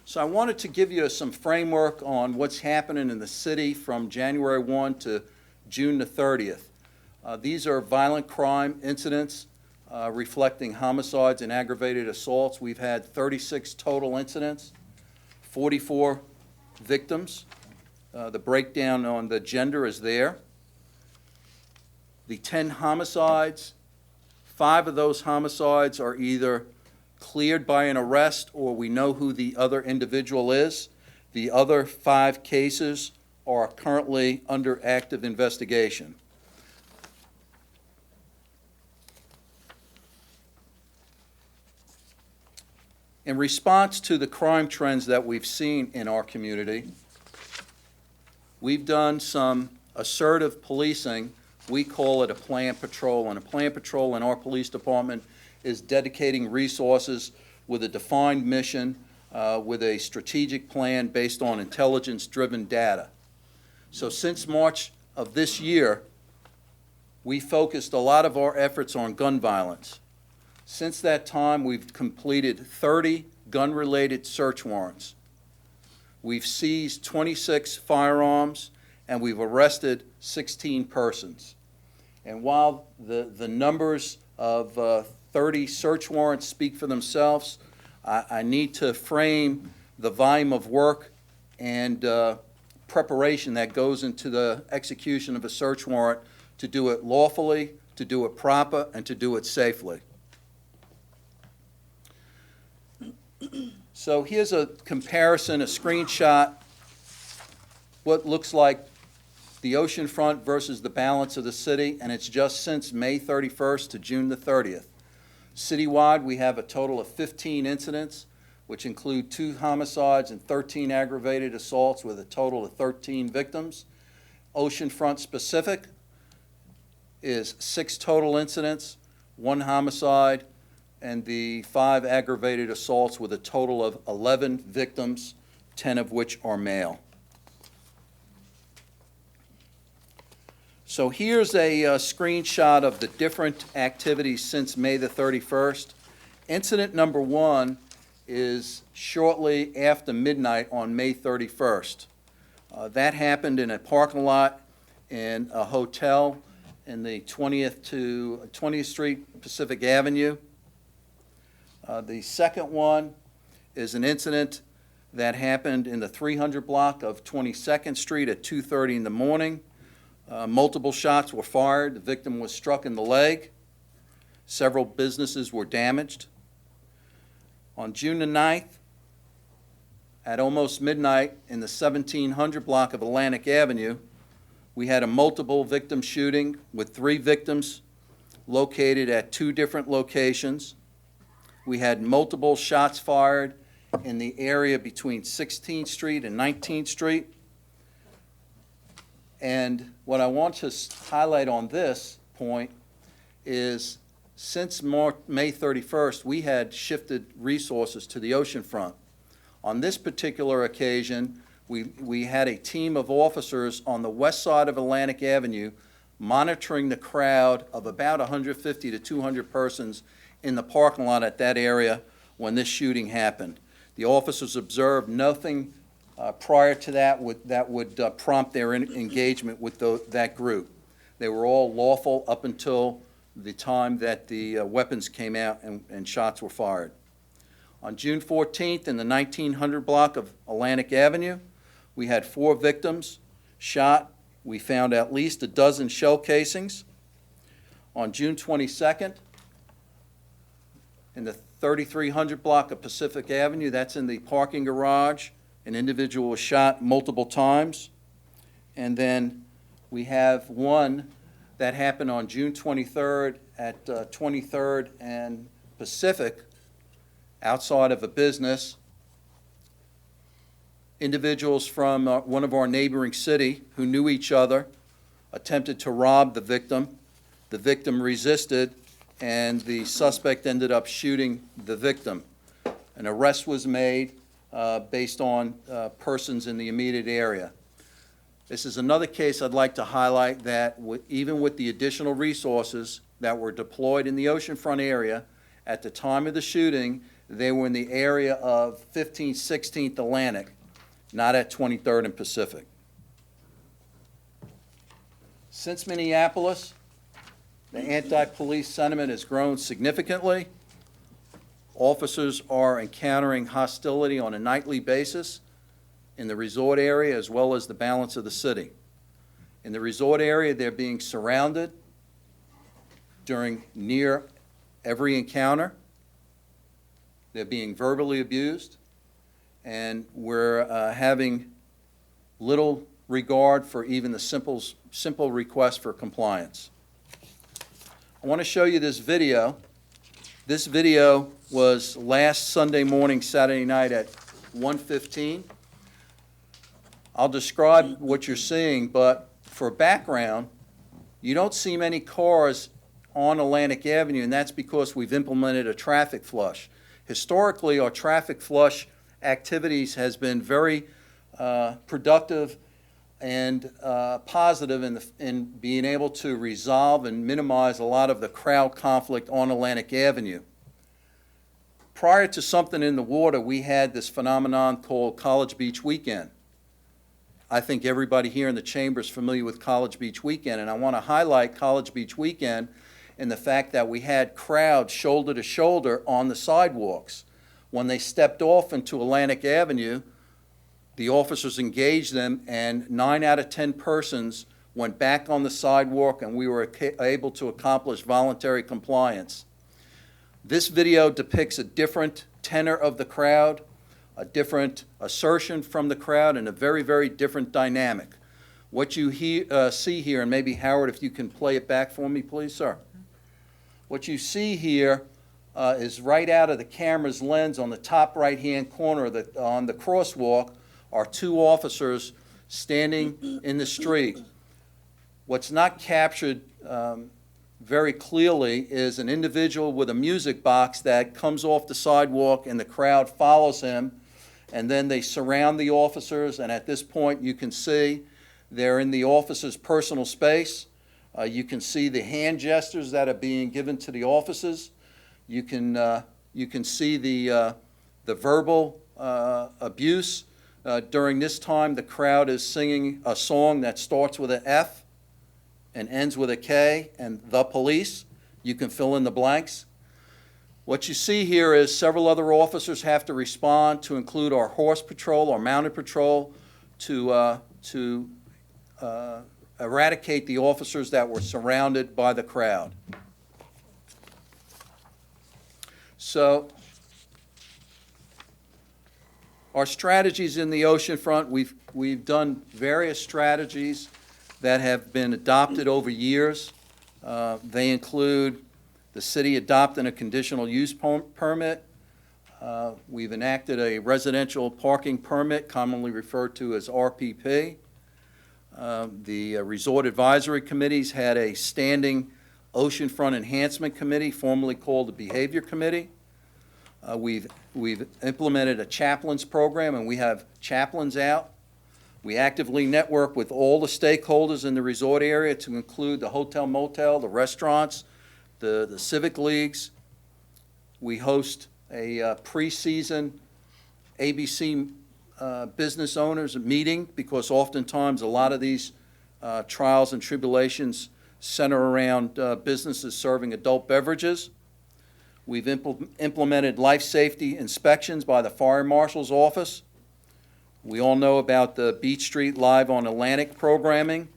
So I wanted to give you some framework on what's happening in the city from January 1 to June the 30th. These are violent crime incidents reflecting homicides and aggravated assaults. We've had 36 total incidents, 44 victims. The breakdown on the gender is there. The 10 homicides, 5 of those homicides are either cleared by an arrest or we know who the other individual is. The other 5 cases are currently under active investigation. In response to the crime trends that we've seen in our community, we've done some assertive policing. We call it a planned patrol, and a planned patrol in our police department is dedicating resources with a defined mission, with a strategic plan based on intelligence-driven data. So since March of this year, we focused a lot of our efforts on gun violence. Since that time, we've completed 30 gun-related search warrants. We've seized 26 firearms, and we've arrested 16 persons. And while the numbers of 30 search warrants speak for themselves, I need to frame the volume of work and preparation that goes into the execution of a search warrant to do it lawfully, to do it proper, and to do it safely. So here's a comparison, a screenshot, what looks like the Oceanfront versus the balance of the city, and it's just since May 31st to June the 30th. Citywide, we have a total of 15 incidents, which include 2 homicides and 13 aggravated assaults with a total of 13 victims. Oceanfront specific is 6 total incidents, 1 homicide, and the 5 aggravated assaults with a total of 11 victims, 10 of which are male. So here's a screenshot of the different activities since May the 31st. Incident number 1 is shortly after midnight on May 31st. That happened in a parking lot in a hotel in the 20th Street Pacific Avenue. The second one is an incident that happened in the 300 block of 22nd Street at 2:30 in the morning. Multiple shots were fired. The victim was struck in the leg. Several businesses were damaged. On June the 9th, at almost midnight in the 1700 block of Atlantic Avenue, we had a multiple victim shooting with 3 victims located at 2 different locations. We had multiple shots fired in the area between 16th Street and 19th Street. And what I want to highlight on this point is since May 31st, we had shifted resources to the oceanfront. On this particular occasion, we had a team of officers on the west side of Atlantic Avenue monitoring the crowd of about 150 to 200 persons in the parking lot at that area when this shooting happened. The officers observed nothing prior to that would prompt their engagement with that group. They were all lawful up until the time that the weapons came out and shots were fired. On June 14th, in the 1900 block of Atlantic Avenue, we had 4 victims shot. We found at least a dozen shell casings. On June 22nd, in the 3300 block of Pacific Avenue, that's in the parking garage, an individual was shot multiple times. And then we have one that happened on June 23rd at 23rd and Pacific, outside of a business. Individuals from one of our neighboring city who knew each other attempted to rob the victim. The victim resisted, and the suspect ended up shooting the victim. An arrest was made based on persons in the immediate area. This is another case I'd like to highlight that even with the additional resources that were deployed in the Oceanfront area, at the time of the shooting, they were in the area of 15th, 16th Atlantic, not at 23rd and Pacific. Since Minneapolis, the anti-police sentiment has grown significantly. Officers are encountering hostility on a nightly basis in the resort area as well as the balance of the city. In the resort area, they're being surrounded during near every encounter. They're being verbally abused, and we're having little regard for even the simple request for compliance. I want to show you this video. This video was last Sunday morning, Saturday night at 1:15. I'll describe what you're seeing, but for background, you don't see many cars on Atlantic Avenue, and that's because we've implemented a traffic flush. Historically, our traffic flush activities has been very productive and positive in being able to resolve and minimize a lot of the crowd conflict on Atlantic Avenue. Prior to Something in the Water, we had this phenomenon called College Beach Weekend. I think everybody here in the chamber is familiar with College Beach Weekend, and I want to highlight College Beach Weekend in the fact that we had crowds shoulder to shoulder on the sidewalks. When they stepped off into Atlantic Avenue, the officers engaged them, and 9 out of 10 persons went back on the sidewalk, and we were able to accomplish voluntary compliance. This video depicts a different tenor of the crowd, a different assertion from the crowd, and a very, very different dynamic. What you see here, and maybe Howard, if you can play it back for me, please, sir. What you see here is right out of the camera's lens on the top right-hand corner on the crosswalk are 2 officers standing in the street. What's not captured very clearly is an individual with a music box that comes off the sidewalk, and the crowd follows him, and then they surround the officers, and at this point you can see they're in the officers' personal space. You can see the hand gestures that are being given to the officers. You can see the verbal abuse. During this time, the crowd is singing a song that starts with an F and ends with a K, and the police. You can fill in the blanks. What you see here is several other officers have to respond, to include our horse patrol, our mounted patrol, to eradicate the officers that were surrounded by the crowd. So, our strategies in the Oceanfront, we've done various strategies that have been adopted over years. They include the city adopting a conditional use permit. We've enacted a residential parking permit, commonly referred to as RPP. The Resort Advisory Committees had a standing Oceanfront Enhancement Committee, formerly called the Behavior Committee. We've implemented a chaplains program, and we have chaplains out. We actively network with all the stakeholders in the resort area, to include the hotel motel, the restaurants, the civic leagues. We host a pre-season ABC business owners meeting, because oftentimes a lot of these trials and tribulations center around businesses serving adult beverages. We've implemented life safety inspections by the Fire Marshal's Office. We all know about the Beach Street Live on Atlantic programming,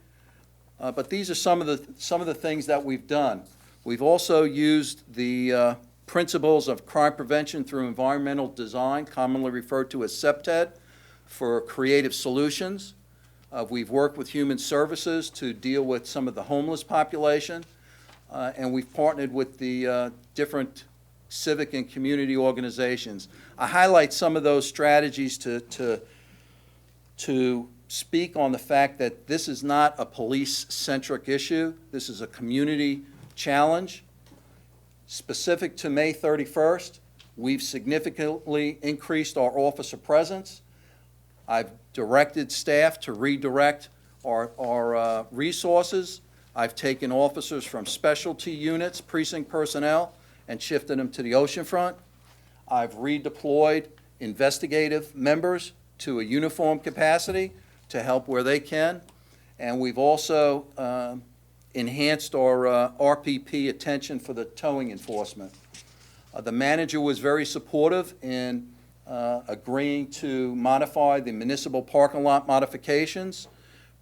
but these are some of the things that we've done. We've also used the principles of crime prevention through environmental design, commonly referred to as CEPTED, for creative solutions. We've worked with Human Services to deal with some of the homeless population, and we've partnered with the different civic and community organizations. I highlight some of those strategies to speak on the fact that this is not a police-centric issue. This is a community challenge. Specific to May 31st, we've significantly increased our officer presence. I've directed staff to redirect our resources. I've taken officers from specialty units, precinct personnel, and shifted them to the Oceanfront. I've redeployed investigative members to a uniform capacity to help where they can. And we've also enhanced our RPP attention for the towing enforcement. The manager was very supportive in agreeing to modify the municipal parking lot modifications.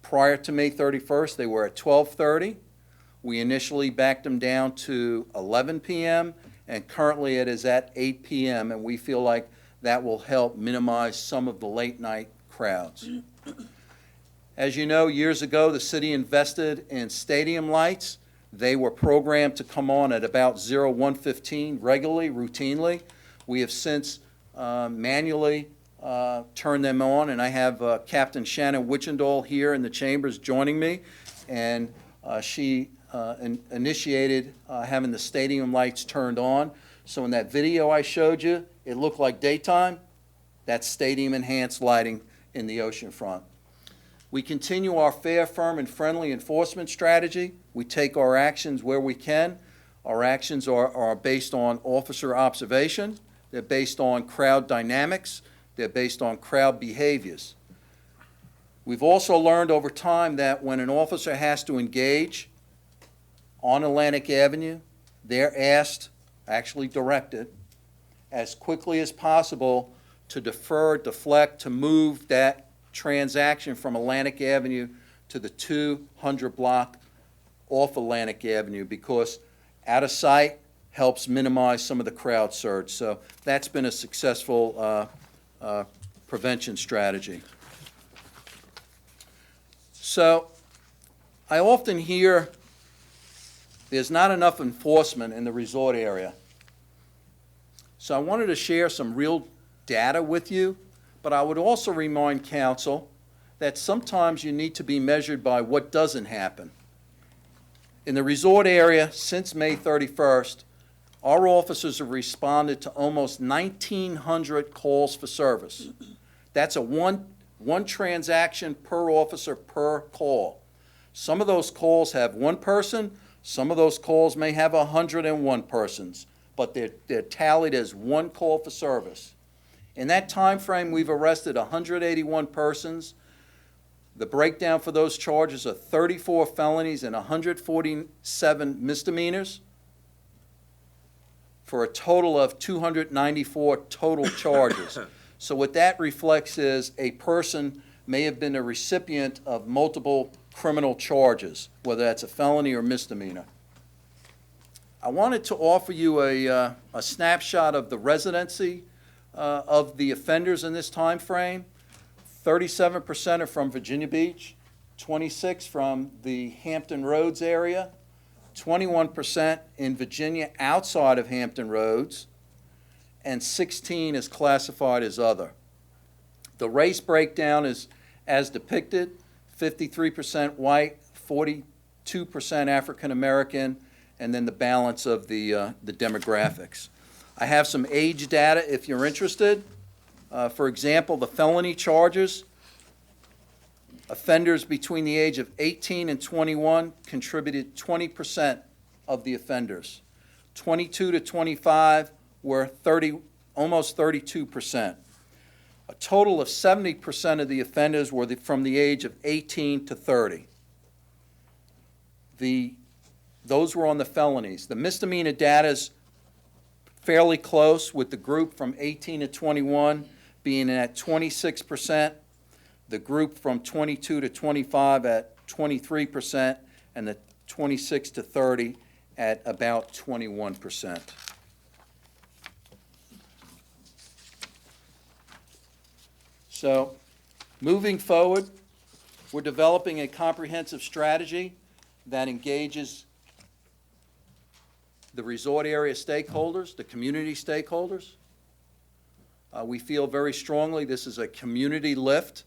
Prior to May 31st, they were at 12:30. We initially backed them down to 11 p.m., and currently it is at 8 p.m., and we feel like that will help minimize some of the late-night crowds. As you know, years ago, the city invested in stadium lights. They were programmed to come on at about 01:15 regularly, routinely. We have since manually turned them on, and I have Captain Shannon Wichendall here in the chambers joining me, and she initiated having the stadium lights turned on. So in that video I showed you, it looked like daytime. That's stadium-enhanced lighting in the Oceanfront. We continue our fair, firm, and friendly enforcement strategy. We take our actions where we can. Our actions are based on officer observation. They're based on crowd dynamics. They're based on crowd behaviors. We've also learned over time that when an officer has to engage on Atlantic Avenue, they're asked, actually directed, as quickly as possible to defer, deflect, to move that transaction from Atlantic Avenue to the 200 block off Atlantic Avenue, because out of sight helps minimize some of the crowd surge. So that's been a successful prevention strategy. So I often hear there's not enough enforcement in the resort area. So I wanted to share some real data with you, but I would also remind council that sometimes you need to be measured by what doesn't happen. In the resort area, since May 31st, our officers have responded to almost 1,900 calls for service. That's a one transaction per officer per call. Some of those calls have one person, some of those calls may have 101 persons, but they're tallied as one call for service. In that time frame, we've arrested 181 persons. The breakdown for those charges are 34 felonies and 147 misdemeanors, for a total of 294 total charges. So what that reflects is a person may have been a recipient of multiple criminal charges, whether that's a felony or misdemeanor. I wanted to offer you a snapshot of the residency of the offenders in this time frame. 37% are from Virginia Beach, 26% from the Hampton Roads area, 21% in Virginia outside of Hampton Roads, and 16% is classified as other. The race breakdown is as depicted: 53% white, 42% African American, and then the balance of the demographics. I have some age data if you're interested. For example, the felony charges, offenders between the age of 18 and 21 contributed 20% of the offenders. 22 to 25 were almost 32%. A total of 70% of the offenders were from the age of 18 to 30. Those were on the felonies. The misdemeanor data is fairly close, with the group from 18 to 21 being at 26%, the group from 22 to 25 at 23%, and the 26 to 30 at about 21%. So, moving forward, we're developing a comprehensive strategy that engages the resort area stakeholders, the community stakeholders. We feel very strongly this is a community lift.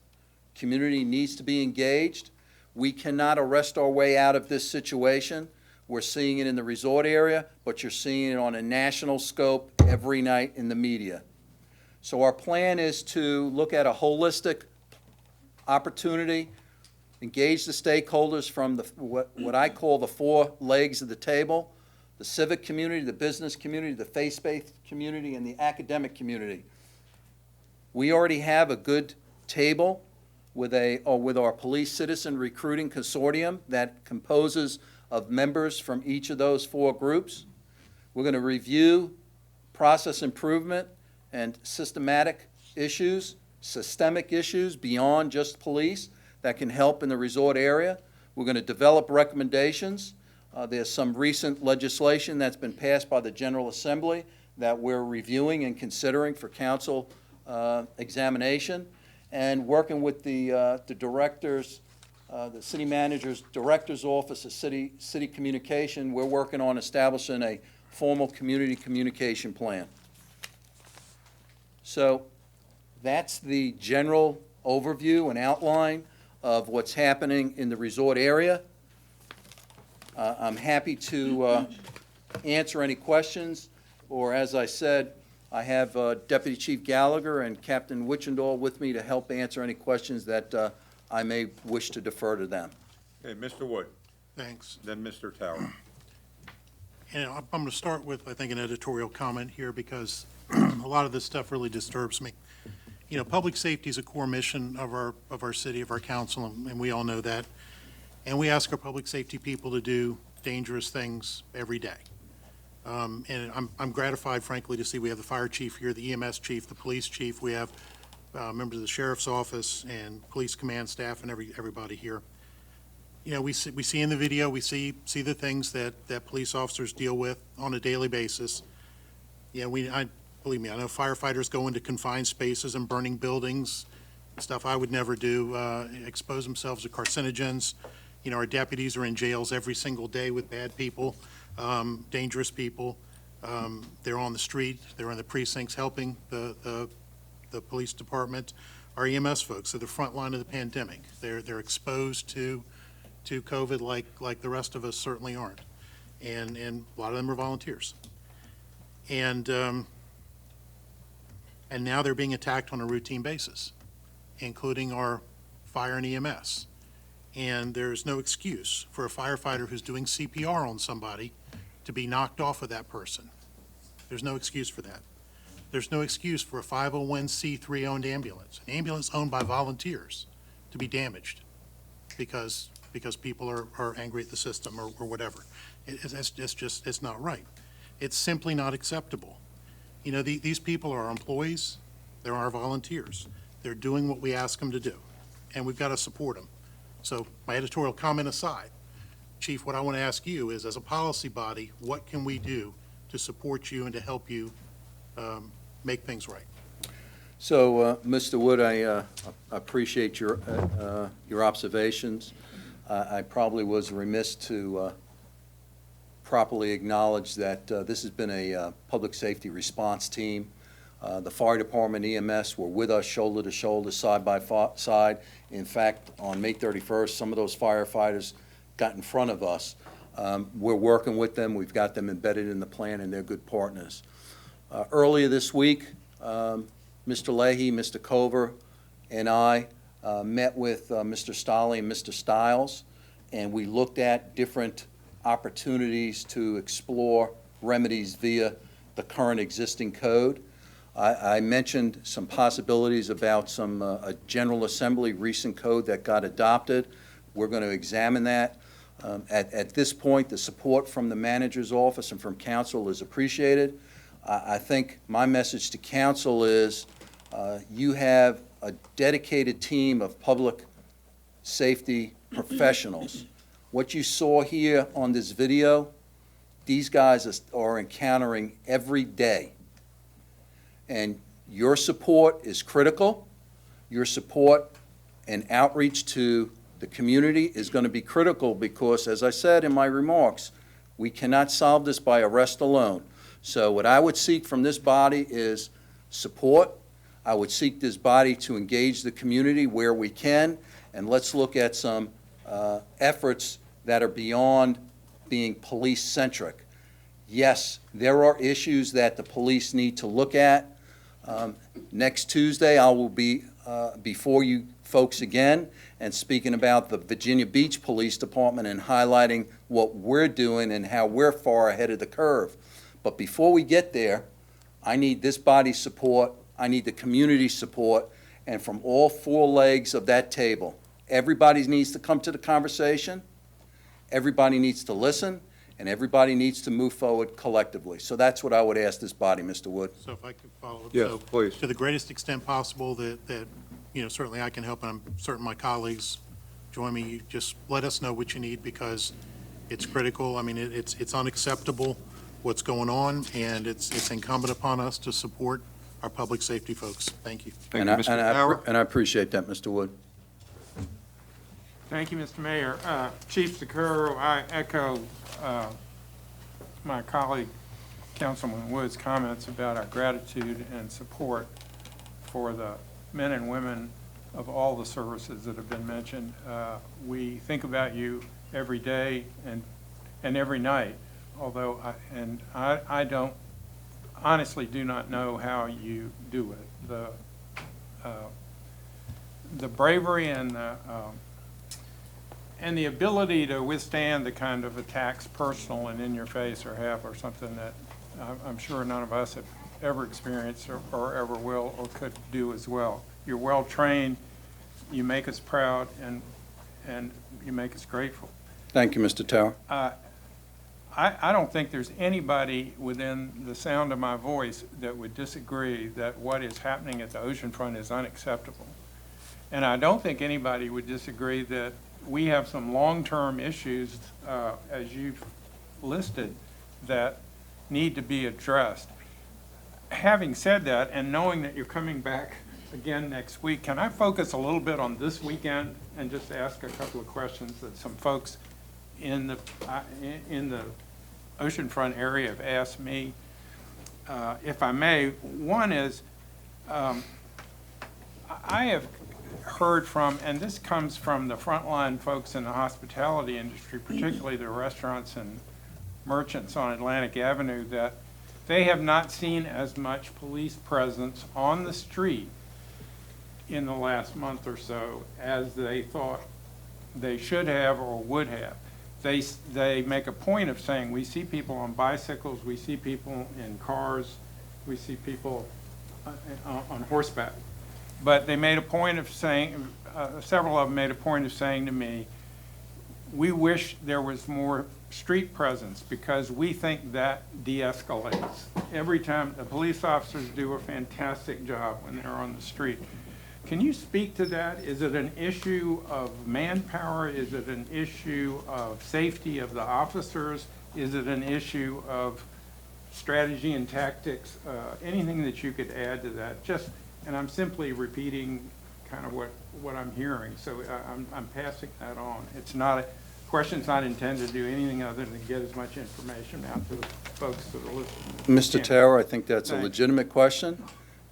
Community needs to be engaged. We cannot arrest our way out of this situation. We're seeing it in the resort area, but you're seeing it on a national scope every night in the media. So our plan is to look at a holistic opportunity, engage the stakeholders from what I call the four legs of the table: the civic community, the business community, the faith-based community, and the academic community. We already have a good table with our police citizen recruiting consortium that composes of members from each of those four groups. We're going to review process improvement and systemic issues beyond just police that can help in the resort area. We're going to develop recommendations. There's some recent legislation that's been passed by the General Assembly that we're reviewing and considering for council examination, and working with the directors, the city manager's director's office of city communication. We're working on establishing a formal community communication plan. So that's the general overview and outline of what's happening in the resort area. I'm happy to answer any questions, or as I said, I have Deputy Chief Gallagher and Captain Wichendall with me to help answer any questions that I may wish to defer to them. Okay, Mr. Wood, Thanks. then Mr. Tower. And I'm going to start with, I think, an editorial comment here, because a lot of this stuff really disturbs me. You know, public safety is a core mission of our city, of our council, and we all know that. And we ask our public safety people to do dangerous things every day. And I'm gratified, frankly, to see we have the fire chief here, the EMS chief, the police chief. We have members of the sheriff's office and police command staff and everybody here. You know, we see in the video, we see the things that police officers deal with on a daily basis. Yeah, believe me, I know firefighters go into confined spaces and burning buildings, stuff I would never do, expose themselves to carcinogens. You know, our deputies are in jails every single day with bad people, dangerous people. They're on the street, they're in the precincts helping the police department. Our EMS folks are the front line of the pandemic. They're exposed to COVID like the rest of us certainly aren't. And a lot of them are volunteers. And now they're being attacked on a routine basis, including our fire and EMS. And there's no excuse for a firefighter who's doing CPR on somebody to be knocked off of that person. There's no excuse for that. There's no excuse for a 501c3 owned ambulance, an ambulance owned by volunteers, to be damaged because people are angry at the system or whatever. It's not right. It's simply not acceptable. You know, these people are our employees, they're our volunteers. They're doing what we ask them to do, and we've got to support them. So my editorial comment aside, Chief, what I want to ask you is, as a policy body, what can we do to support you and to help you make things right? So, Mr. Wood, I appreciate your observations. I probably was remiss to properly acknowledge that this has been a public safety response team. The fire department, EMS, were with us shoulder to shoulder, side by side. In fact, on May 31st, some of those firefighters got in front of us. We're working with them. We've got them embedded in the plan, and they're good partners. Earlier this week, Mr. Leahy, Mr. Cover, and I met with Mr. Stolley and Mr. Stiles, and we looked at different opportunities to explore remedies via the current existing code. I mentioned some possibilities about a General Assembly recent code that got adopted. We're going to examine that. At this point, the support from the manager's office and from council is appreciated. I think my message to council is you have a dedicated team of public safety professionals. What you saw here on this video, these guys are encountering every day. And your support is critical. Your support and outreach to the community is going to be critical because, as I said in my remarks, we cannot solve this by arrest alone. So what I would seek from this body is support. I would seek this body to engage the community where we can, and let's look at some efforts that are beyond being police-centric. Yes, there are issues that the police need to look at. Next Tuesday, I will be before you folks again and speaking about the Virginia Beach Police Department and highlighting what we're doing and how we're far ahead of the curve. But before we get there, I need this body's support, I need the community's support, and from all four legs of that table, everybody needs to come to the conversation, everybody needs to listen, and everybody needs to move forward collectively. So that's what I would ask this body, Mr. Wood. So if I could follow up. Yes, So, please. to the greatest extent possible that, certainly I can help, and I'm certain my colleagues join me. You just let us know what you need because it's critical. I mean, it's unacceptable what's going on, and it's incumbent upon us to support our public safety folks. Thank you. Thank you, Mr. Tower. And I appreciate that, Mr. Wood. Thank you, Mr. Mayor. Chief Sakura, I echo my colleague, Councilman Wood's comments about our gratitude and support for the men and women of all the services that have been mentioned. We think about you every day and every night, although I don't, honestly do not know how you do it. The bravery and the ability to withstand the kind of attacks, personal and in your face, or something that I'm sure none of us have ever experienced or ever will or could do as well. You're well trained, you make us proud, and you make us grateful. Thank you, Mr. Tower. I don't think there's anybody within the sound of my voice that would disagree that what is happening at the Oceanfront is unacceptable. And I don't think anybody would disagree that we have some long-term issues, as you've listed, that need to be addressed. Having said that, and knowing that you're coming back again next week, can I focus a little bit on this weekend and just ask a couple of questions that some folks in the Oceanfront area have asked me, if I may. One is, I have heard from, and this comes from the frontline folks in the hospitality industry, particularly the restaurants and merchants on Atlantic Avenue, that they have not seen as much police presence on the street in the last month or so as they thought they should have or would have. They make a point of saying, we see people on bicycles, we see people in cars, we see people on horseback. But they made a point of saying, several of them made a point of saying to me, we wish there was more street presence because we think that de-escalates. Every time, the police officers do a fantastic job when they're on the street. Can you speak to that? Is it an issue of manpower? Is it an issue of safety of the officers? Is it an issue of strategy and tactics? Anything that you could add to that? And I'm simply repeating kind of what I'm hearing. So I'm passing that on. It's not a question's not intended to do anything other than get as much information out to the folks that are listening. Mr. Tower, I think that's a Thanks. legitimate question,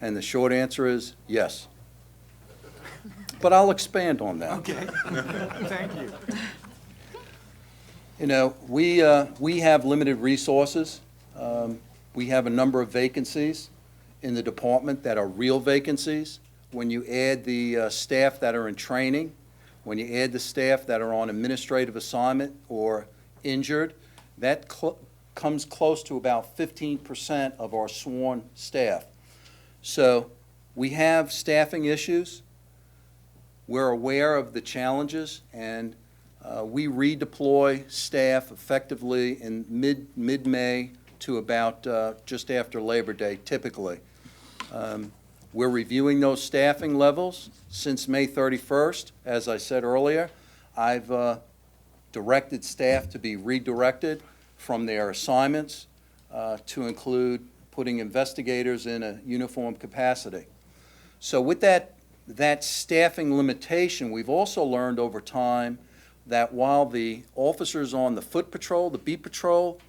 and the short answer is yes. But I'll expand on that. Okay. Thank you. You know, we have limited resources. We have a number of vacancies in the department that are real vacancies. When you add the staff that are in training, when you add the staff that are on administrative assignment or injured, that comes close to about 15% of our sworn staff. So we have staffing issues. We're aware of the challenges, and we redeploy staff effectively in mid-May to about just after Labor Day, typically. We're reviewing those staffing levels since May 31st. As I said earlier, I've directed staff to be redirected from their assignments to include putting investigators in a uniform capacity. So with that staffing limitation, we've also learned over time that while the officers on the foot patrol, the beat patrol,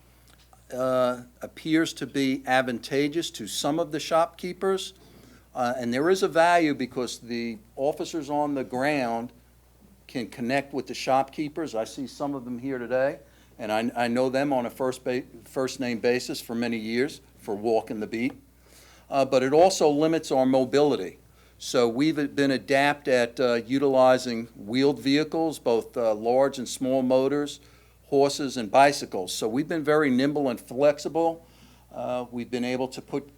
appears to be advantageous to some of the shopkeepers, and there is a value because the officers on the ground can connect with the shopkeepers. I see some of them here today, and I know them on a first-name basis for many years for walking the beat. But it also limits our mobility. So we've been adept at utilizing wheeled vehicles, both large and small motors, horses and bicycles. So we've been very nimble and flexible. We've been able to put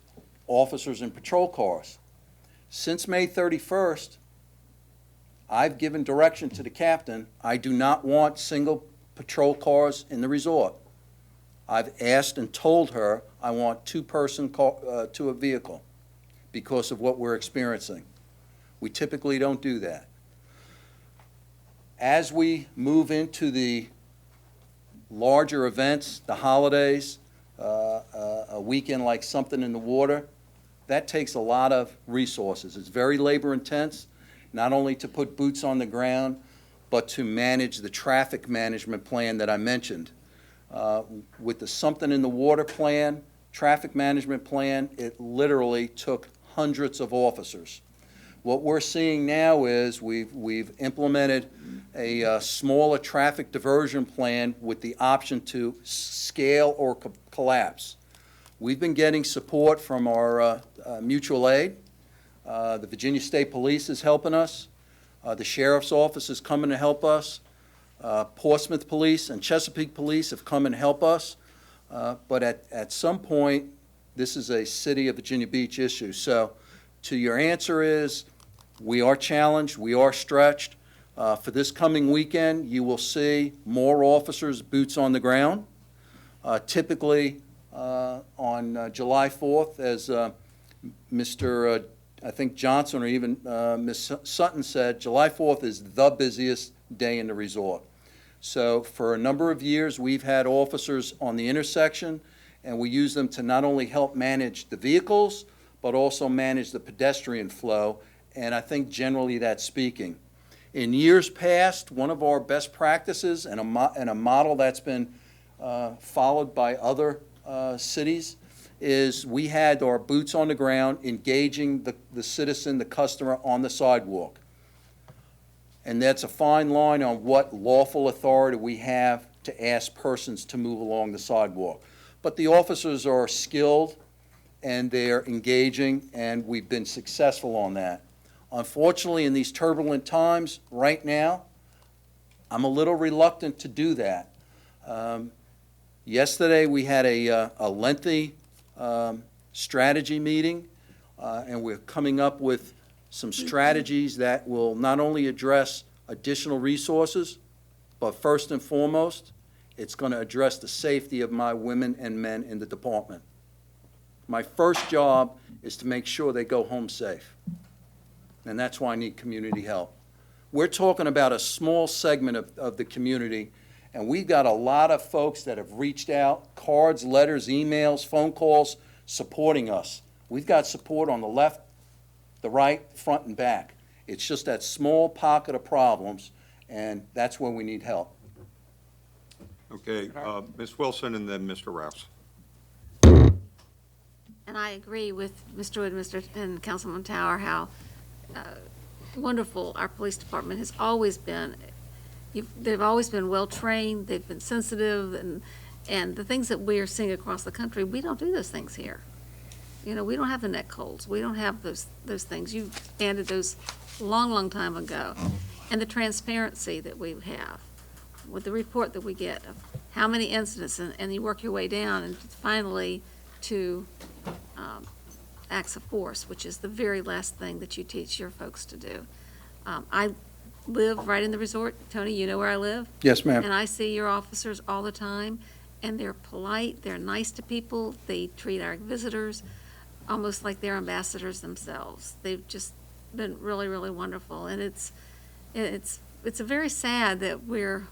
officers in patrol cars. Since May 31st, I've given direction to the captain, I do not want single patrol cars in the resort. I've asked and told her I want two-person to a vehicle because of what we're experiencing. We typically don't do that. As we move into the larger events, the holidays, a weekend like Something in the Water, that takes a lot of resources. It's very labor intense, not only to put boots on the ground, but to manage the traffic management plan that I mentioned. With the Something in the Water plan, traffic management plan, it literally took hundreds of officers. What we're seeing now is we've implemented a smaller traffic diversion plan with the option to scale or collapse. We've been getting support from our mutual aid. The Virginia State Police is helping us. The Sheriff's Office is coming to help us. Portsmouth Police and Chesapeake Police have come and helped us. But at some point, this is a City of Virginia Beach issue. So to your answer is, we are challenged, we are stretched. For this coming weekend, you will see more officers, boots on the ground. Typically, on July 4th, as Mr. I think Johnson or even Ms. Sutton said, July 4th is the busiest day in the resort. So for a number of years, we've had officers on the intersection, and we use them to not only help manage the vehicles, but also manage the pedestrian flow, and I think generally that's speaking. In years past, one of our best practices and a model that's been followed by other cities is we had our boots on the ground engaging the citizen, the customer on the sidewalk. And that's a fine line on what lawful authority we have to ask persons to move along the sidewalk. But the officers are skilled and they're engaging, and we've been successful on that. Unfortunately, in these turbulent times, right now, I'm a little reluctant to do that. Yesterday, we had a lengthy strategy meeting, and we're coming up with some strategies that will not only address additional resources, but first and foremost, it's going to address the safety of my women and men in the department. My first job is to make sure they go home safe, and that's why I need community help. We're talking about a small segment of the community, and we've got a lot of folks that have reached out, cards, letters, emails, phone calls, supporting us. We've got support on the left, the right, front, and back. It's just that small pocket of problems, and that's where we need help. Okay, Ms. Wilson and then Mr. Rouse. And I agree with Mr. Wood and Councilman Tower how wonderful our police department has always been. They've always been well-trained, they've been sensitive, and the things that we are seeing across the country, we don't do those things here. You know, we don't have the neck holds. We don't have those things. You ended those long time ago. And the transparency that we have with the report that we get of how many incidents, and you work your way down and finally to acts of force, which is the very last thing that you teach your folks to do. I live right in the resort. Tony, you know where I live? Yes, ma'am. And I see your officers all the time, and they're polite, they're nice to people, they treat our visitors almost like they're ambassadors themselves. They've just been really wonderful, and it's a very sad that we're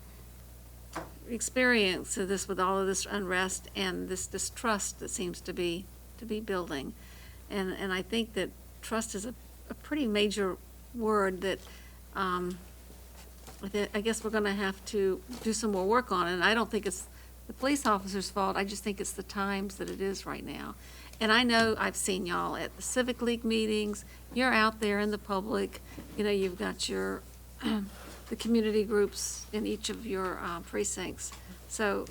experiencing this with all of this unrest and this distrust that seems to be building. And I think that trust is a pretty major word that I guess we're going to have to do some more work on. And I don't think it's the police officer's fault. I just think it's the times that it is right now. And I know I've seen y'all at the Civic League meetings. You're out there in the public. You know, you've got your the community groups in each of your precincts. So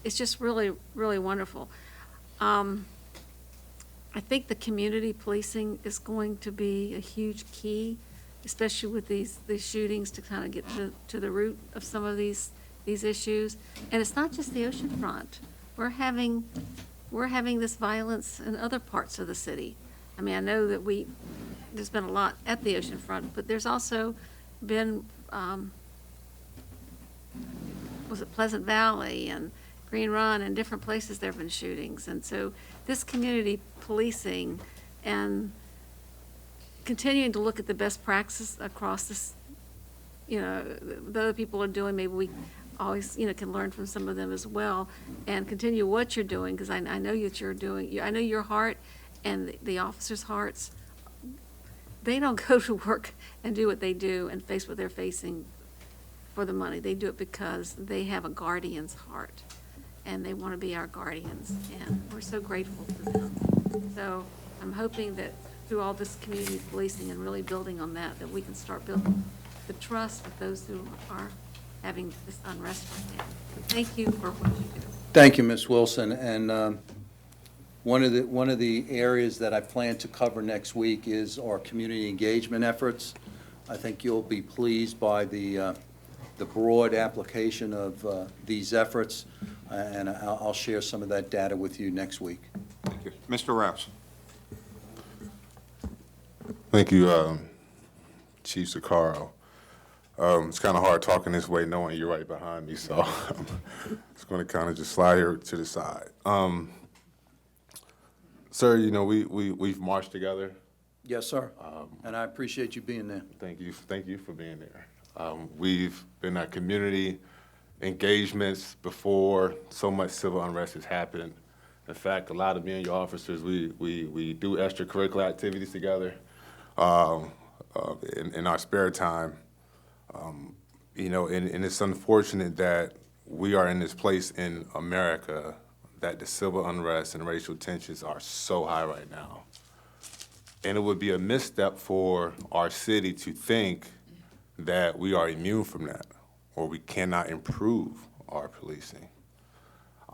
it's just really, really wonderful. I think the community policing is going to be a huge key, especially with these shootings, to kind of get to the root of some of these issues. And it's not just the Oceanfront. We're having this violence in other parts of the city. I mean, I know that there's been a lot at the Oceanfront, but there's also been, was it Pleasant Valley and Green Run and different places there have been shootings. And so this community policing and continuing to look at the best practices across this, the other people are doing, maybe we always, can learn from some of them as well, and continue what you're doing, because I know that you're doing, I know your heart and the officers' hearts, they don't go to work and do what they do and face what they're facing for the money. They do it because they have a guardian's heart, and they want to be our guardians, and we're so grateful for them. So I'm hoping that through all this community policing and really building on that we can start building the trust with those who are having this unrest right now. So thank you for what you do. Thank you, Ms. Wilson. And one of the areas that I plan to cover next week is our community engagement efforts. I think you'll be pleased by the broad application of these efforts, and I'll share some of that data with you next week. Thank you. Mr. Rouse. Thank you, Chief Sakaro. It's kind of hard talking this way knowing you're right behind me, so I'm just going to kind of just slide here to the side. Sir, we've marched together. Yes, sir. And I appreciate you being there. Thank you for being there. We've been at community engagements before so much civil unrest has happened. In fact, a lot of me and your officers, we do extracurricular activities together in our spare time. And it's unfortunate that we are in this place in America that the civil unrest and racial tensions are so high right now. And it would be a misstep for our city to think that we are immune from that or we cannot improve our policing.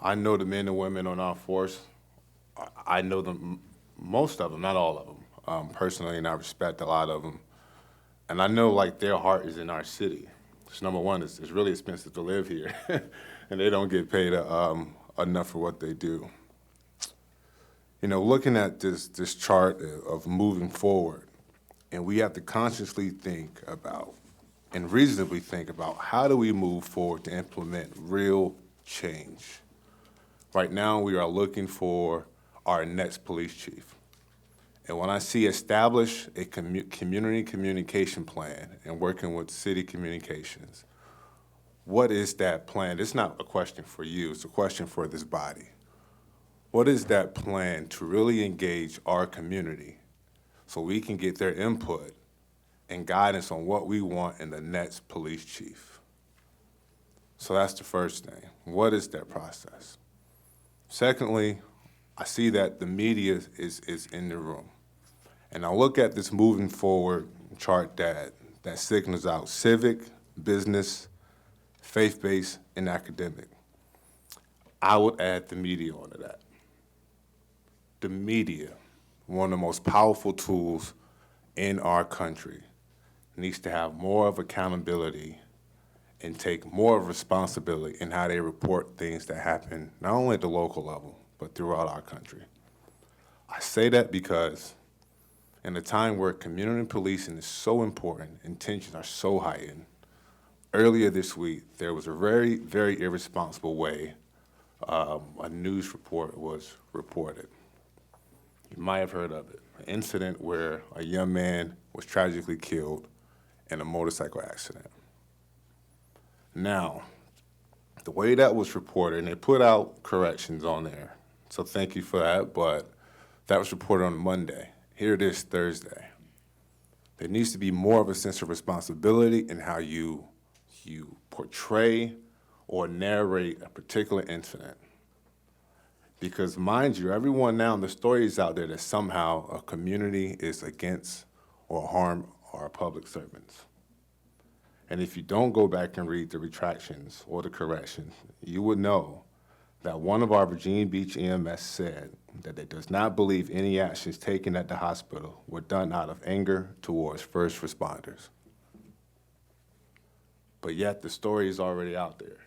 I know the men and women on our force. I know them, most of them, not all of them, personally, and I respect a lot of them. And I know, their heart is in our city. So number one, it's really expensive to live here, and they don't get paid enough for what they do. Looking at this chart of moving forward, and we have to consciously think about and reasonably think about how do we move forward to implement real change. Right now, we are looking for our next police chief. And when I see establish a community communication plan and working with city communications, what is that plan? It's not a question for you, it's a question for this body. What is that plan to really engage our community so we can get their input and guidance on what we want in the next police chief? So that's the first thing. What is that process? Secondly, I see that the media is in the room. And I look at this moving forward chart that signals out civic, business, faith-based, and academic. I would add the media onto that. The media, one of the most powerful tools in our country, needs to have more of accountability and take more of responsibility in how they report things that happen, not only at the local level, but throughout our country. I say that because in a time where community policing is so important and tensions are so heightened, earlier this week, there was a very, very irresponsible way a news report was reported. You might have heard of it, an incident where a young man was tragically killed in a motorcycle accident. Now, the way that was reported, and they put out corrections on there, so thank you for that, but that was reported on Monday. Here it is Thursday. There needs to be more of a sense of responsibility in how you portray or narrate a particular incident. Because mind you, everyone now, the story is out there that somehow a community is against or harm our public servants. And if you don't go back and read the retractions or the corrections, you would know that one of our Virginia Beach EMS said that it does not believe any actions taken at the hospital were done out of anger towards first responders. But yet the story is already out there.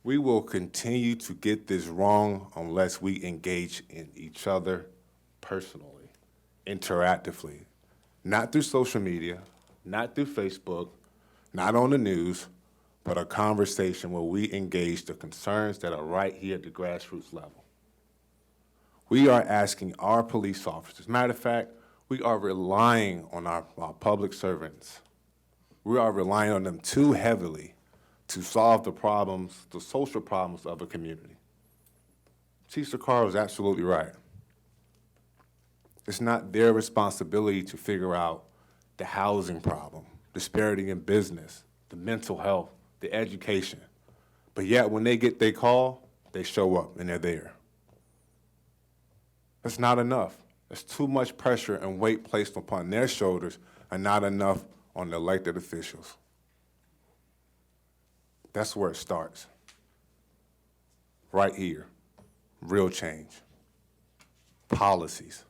We will continue to get this wrong unless we engage in each other personally, interactively, not through social media, not through Facebook, not on the news, but a conversation where we engage the concerns that are right here at the grassroots level. We are asking our police officers, matter of fact, we are relying on our public servants. We are relying on them too heavily to solve the problems, the social problems of a community. Chief Sakaro is absolutely right. It's not their responsibility to figure out the housing problem, disparity in business, the mental health, the education. But yet when they get their call, they show up and they're there. That's not enough. There's too much pressure and weight placed upon their shoulders and not enough on the elected officials. That's where it starts. Right here. Real change. Policies.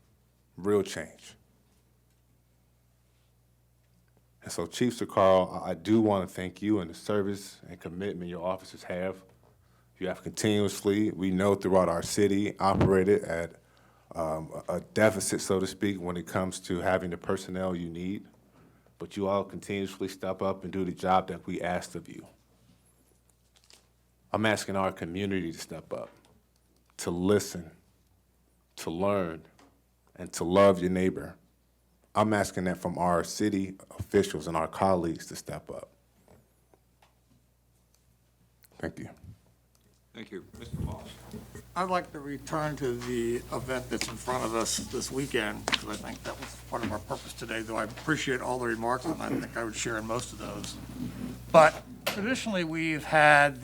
Real change. And so, Chief Sakaro, I do want to thank you and the service and commitment your officers have. You have continuously, we know throughout our city, operated at a deficit, so to speak, when it comes to having the personnel you need. But you all continuously step up and do the job that we asked of you. I'm asking our community to step up, to listen, to learn, and to love your neighbor. I'm asking that from our city officials and our colleagues to step up. Thank you. Thank you. Mr. Moss. I'd like to return to the event that's in front of us this weekend, because I think that was part of our purpose today, though I appreciate all the remarks, and I think I would share in most of those. But traditionally, we've had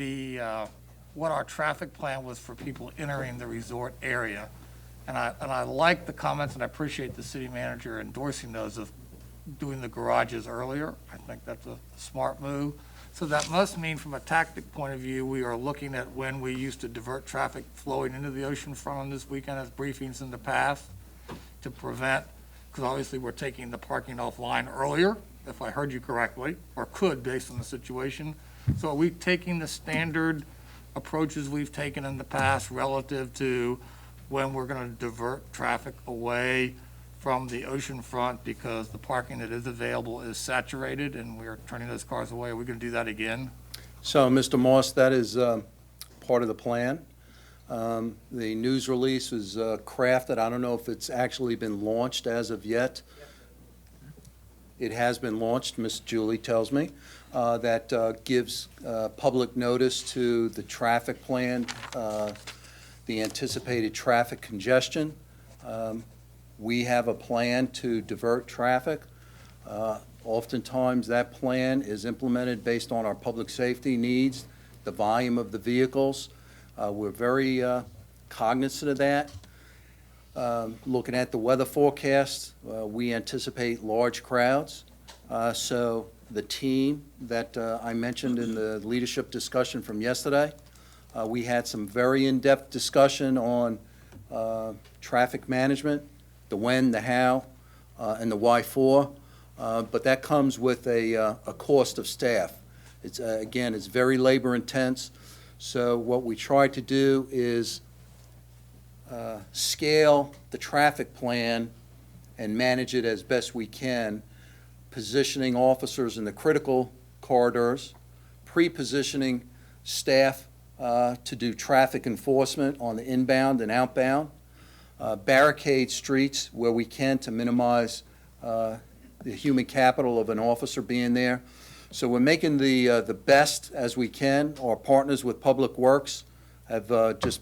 what our traffic plan was for people entering the resort area. And I like the comments, and I appreciate the city manager endorsing those of doing the garages earlier. I think that's a smart move. So that must mean, from a tactic point of view, we are looking at when we used to divert traffic flowing into the Oceanfront on this weekend as briefings in the past to prevent, because obviously we're taking the parking offline earlier, if I heard you correctly, or could based on the situation. So are we taking the standard approaches we've taken in the past relative to when we're going to divert traffic away from the oceanfront because the parking that is available is saturated and we're turning those cars away? Are we going to do that again? So, Mr. Moss, that is part of the plan. The news release was crafted. I don't know if it's actually been launched as of yet. It has been launched, Ms. Julie tells me, that gives public notice to the traffic plan, the anticipated traffic congestion. We have a plan to divert traffic. Oftentimes, that plan is implemented based on our public safety needs, the volume of the vehicles. We're very cognizant of that. Looking at the weather forecast, we anticipate large crowds. So the team that I mentioned in the leadership discussion from yesterday, we had some very in-depth discussion on traffic management, the when, the how, and the why for, but that comes with a cost of staff. It's, again, it's very labor intense, so what we try to do is scale the traffic plan and manage it as best we can, positioning officers in the critical corridors, pre-positioning staff to do traffic enforcement on the inbound and outbound, barricade streets where we can to minimize the human capital of an officer being there. So we're making the best as we can. Our partners with Public Works have just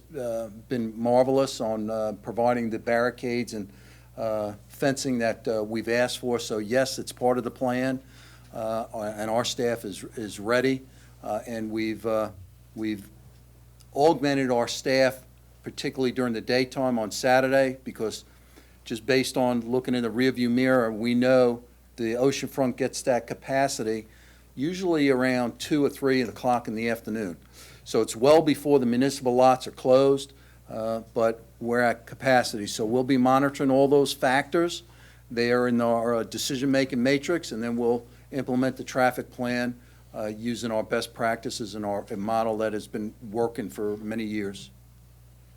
been marvelous on providing the barricades and fencing that we've asked for. So yes, it's part of the plan, and our staff is ready, and we've augmented our staff, particularly during the daytime on Saturday, because just based on looking in the rearview mirror, we know the oceanfront gets that capacity usually around 2 or 3 o'clock in the afternoon. So it's well before the municipal lots are closed, but we're at capacity. So we'll be monitoring all those factors. They are in our decision-making matrix, and then we'll implement the traffic plan using our best practices and our model that has been working for many years.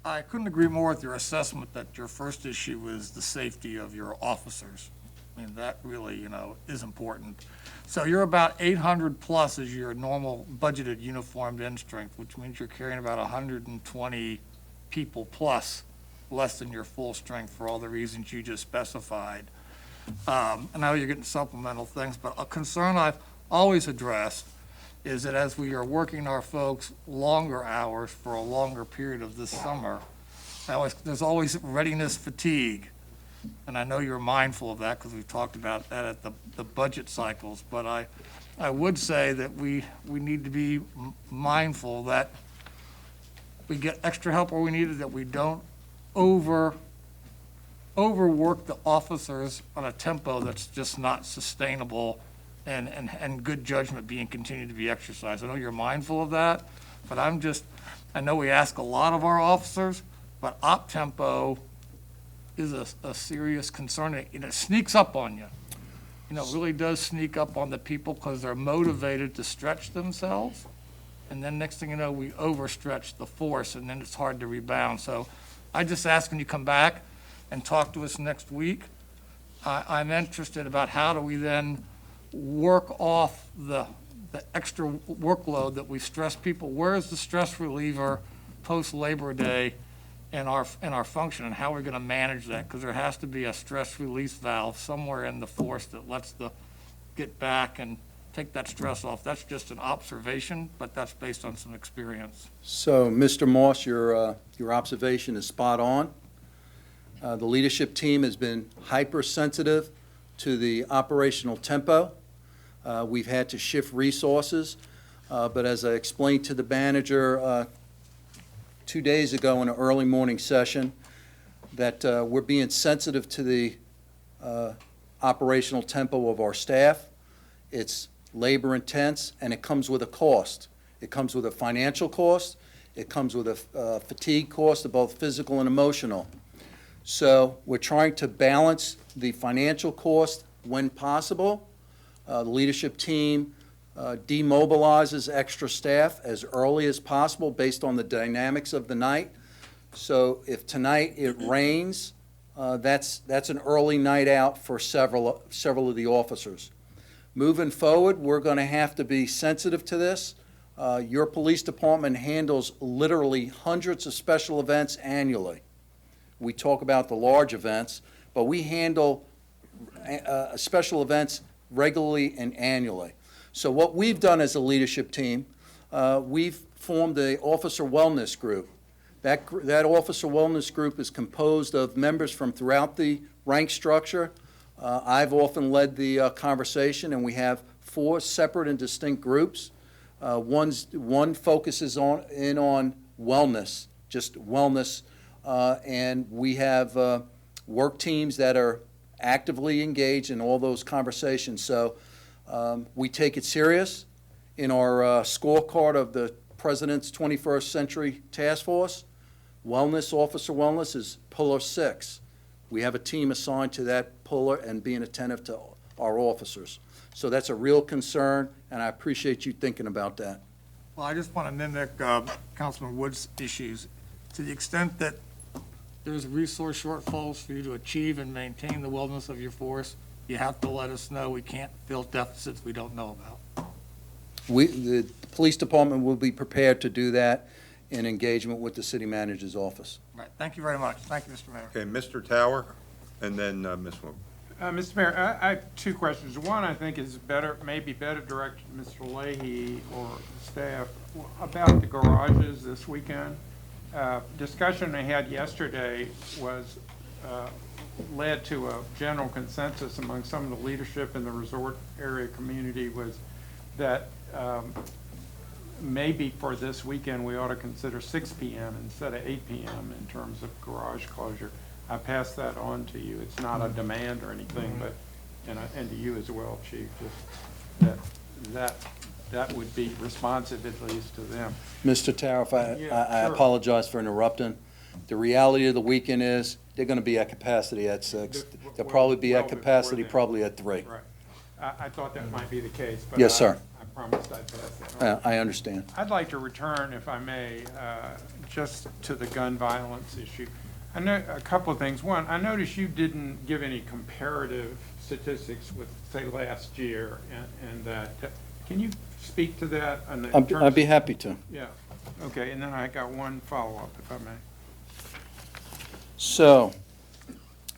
I couldn't agree more with your assessment that your first issue is the safety of your officers. I mean, that really, is important. So you're about 800 plus is your normal budgeted uniformed end strength, which means you're carrying about 120 people plus, less than your full strength for all the reasons you just specified. I know you're getting supplemental things, but a concern I've always addressed is that as we are working our folks longer hours for a longer period of this summer, there's always readiness fatigue. And I know you're mindful of that because we've talked about that at the budget cycles. But I would say that we need to be mindful that we get extra help where we need it, that we don't overwork the officers on a tempo that's just not sustainable, and good judgment being continued to be exercised. I know you're mindful of that, but I know we ask a lot of our officers, but op tempo is a serious concern, and it sneaks up on you. It really does sneak up on the people because they're motivated to stretch themselves. And then next thing you know, we overstretch the force, and then it's hard to rebound. So I just ask when you come back and talk to us next week, I'm interested about how do we then work off the extra workload that we stress people. Where is the stress reliever post-Labor Day in our function, and how we're going to manage that? Because there has to be a stress release valve somewhere in the force that lets the get back and take that stress off. That's just an observation, but that's based on some experience. So, Mr. Moss, your observation is spot on. The leadership team has been hypersensitive to the operational tempo. We've had to shift resources, but as I explained to the manager 2 days ago in an early morning session, that we're being sensitive to the operational tempo of our staff. It's labor intense, and it comes with a cost. It comes with a financial cost. It comes with a fatigue cost of both physical and emotional. So we're trying to balance the financial cost when possible. The leadership team demobilizes extra staff as early as possible based on the dynamics of the night. So if tonight it rains, that's an early night out for several of the officers. Moving forward, we're going to have to be sensitive to this. Your police department handles literally hundreds of special events annually. We talk about the large events, but we handle special events regularly and annually. So what we've done as a leadership team, we've formed an officer wellness group. That officer wellness group is composed of members from throughout the rank structure. I've often led the conversation, and we have 4 separate and distinct groups. One focuses on wellness, just wellness, and we have work teams that are actively engaged in all those conversations. So we take it serious. In our scorecard of the President's 21st Century Task Force, officer wellness is pillar 6. We have a team assigned to that pillar and being attentive to our officers. So that's a real concern, and I appreciate you thinking about that. Well, I just want to mimic Councilman Wood's issues. To the extent that there's resource shortfalls for you to achieve and maintain the wellness of your force, you have to let us know. We can't fill deficits we don't know about. The police department will be prepared to do that in engagement with the city manager's office. Right. Thank you very much. Thank you, Mr. Mayor. Okay, Mr. Tower, and then Ms. Wood. Mr. Mayor, I have 2 questions. One, I think is maybe better directed to Mr. Leahy or staff about the garages this weekend. Discussion I had yesterday led to a general consensus among some of the leadership in the resort area community was that maybe for this weekend we ought to consider 6 p.m. instead of 8 p.m. in terms of garage closure. I pass that on to you. It's not a demand or anything, but and to you as well, Chief. Just that that would be responsive at least to them. Mr. Tower, if Yeah, I sure. apologize for interrupting. The reality of the weekend is, they're gonna be at capacity at 6. They'll probably be Well at before capacity then. probably at 3. Right. I thought that might be the case, but Yes, sir. I promised I'd pass that on. I understand. I'd like to return, if I may, just to the gun violence issue. I know a couple of things. One, I noticed you didn't give any comparative statistics with, say, last year and that. Can you speak to that? I'd be happy to. Yeah, okay, and then I got one follow-up, if I may. So,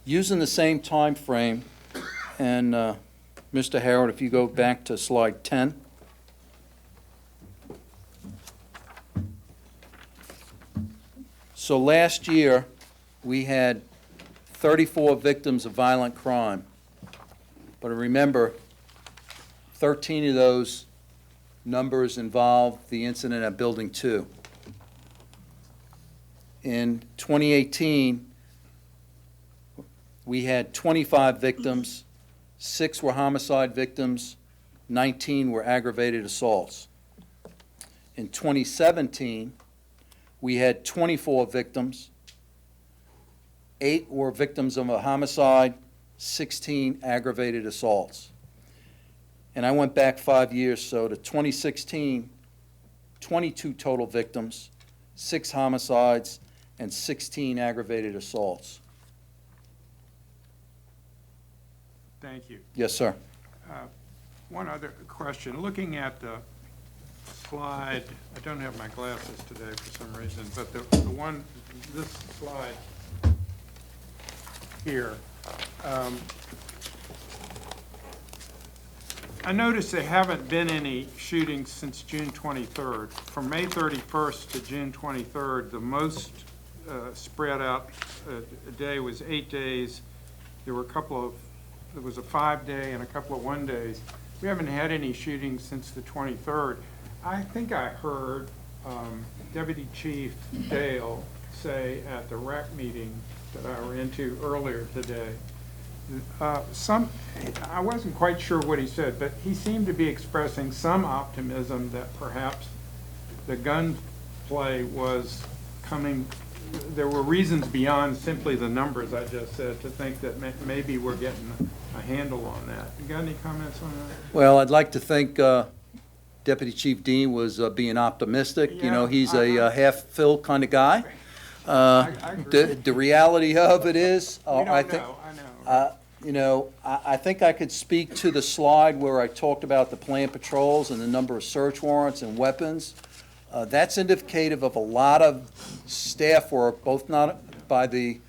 using the same time frame, and Mr. Harold, if you go back to slide 10. So last year, we had 34 victims of violent crime. But remember, 13 of those numbers involved the incident at Building 2. In 2018, we had 25 victims, 6 were homicide victims, 19 were aggravated assaults. In 2017, we had 24 victims, 8 were victims of a homicide, 16 aggravated assaults. And I went back 5 years, so to 2016, 22 total victims, 6 homicides, and 16 aggravated assaults. Thank you. Yes, sir. One other question. Looking at the slide, I don't have my glasses today for some reason, but the one, this slide here, I noticed there haven't been any shootings since June 23rd. From May 31st to June 23rd, the most spread out day was 8 days. There were a couple of, there was a 5-day and a couple of 1-days. We haven't had any shootings since the 23rd. I think I heard Deputy Chief Dale say at the rec meeting that I were into earlier today, I wasn't quite sure what he said, but he seemed to be expressing some optimism that perhaps the gun play was coming, there were reasons beyond simply the numbers I just said to think that maybe we're getting a handle on that. You got any comments on that? Well, I'd like to think Deputy Chief Dean was being optimistic. You know, he's a half-filled kind of guy. I agree. The reality of it is, We don't I think, know, I know. you know, I think I could speak to the slide where I talked about the planned patrols and the number of search warrants and weapons. That's indicative of a lot of staff work, both not by the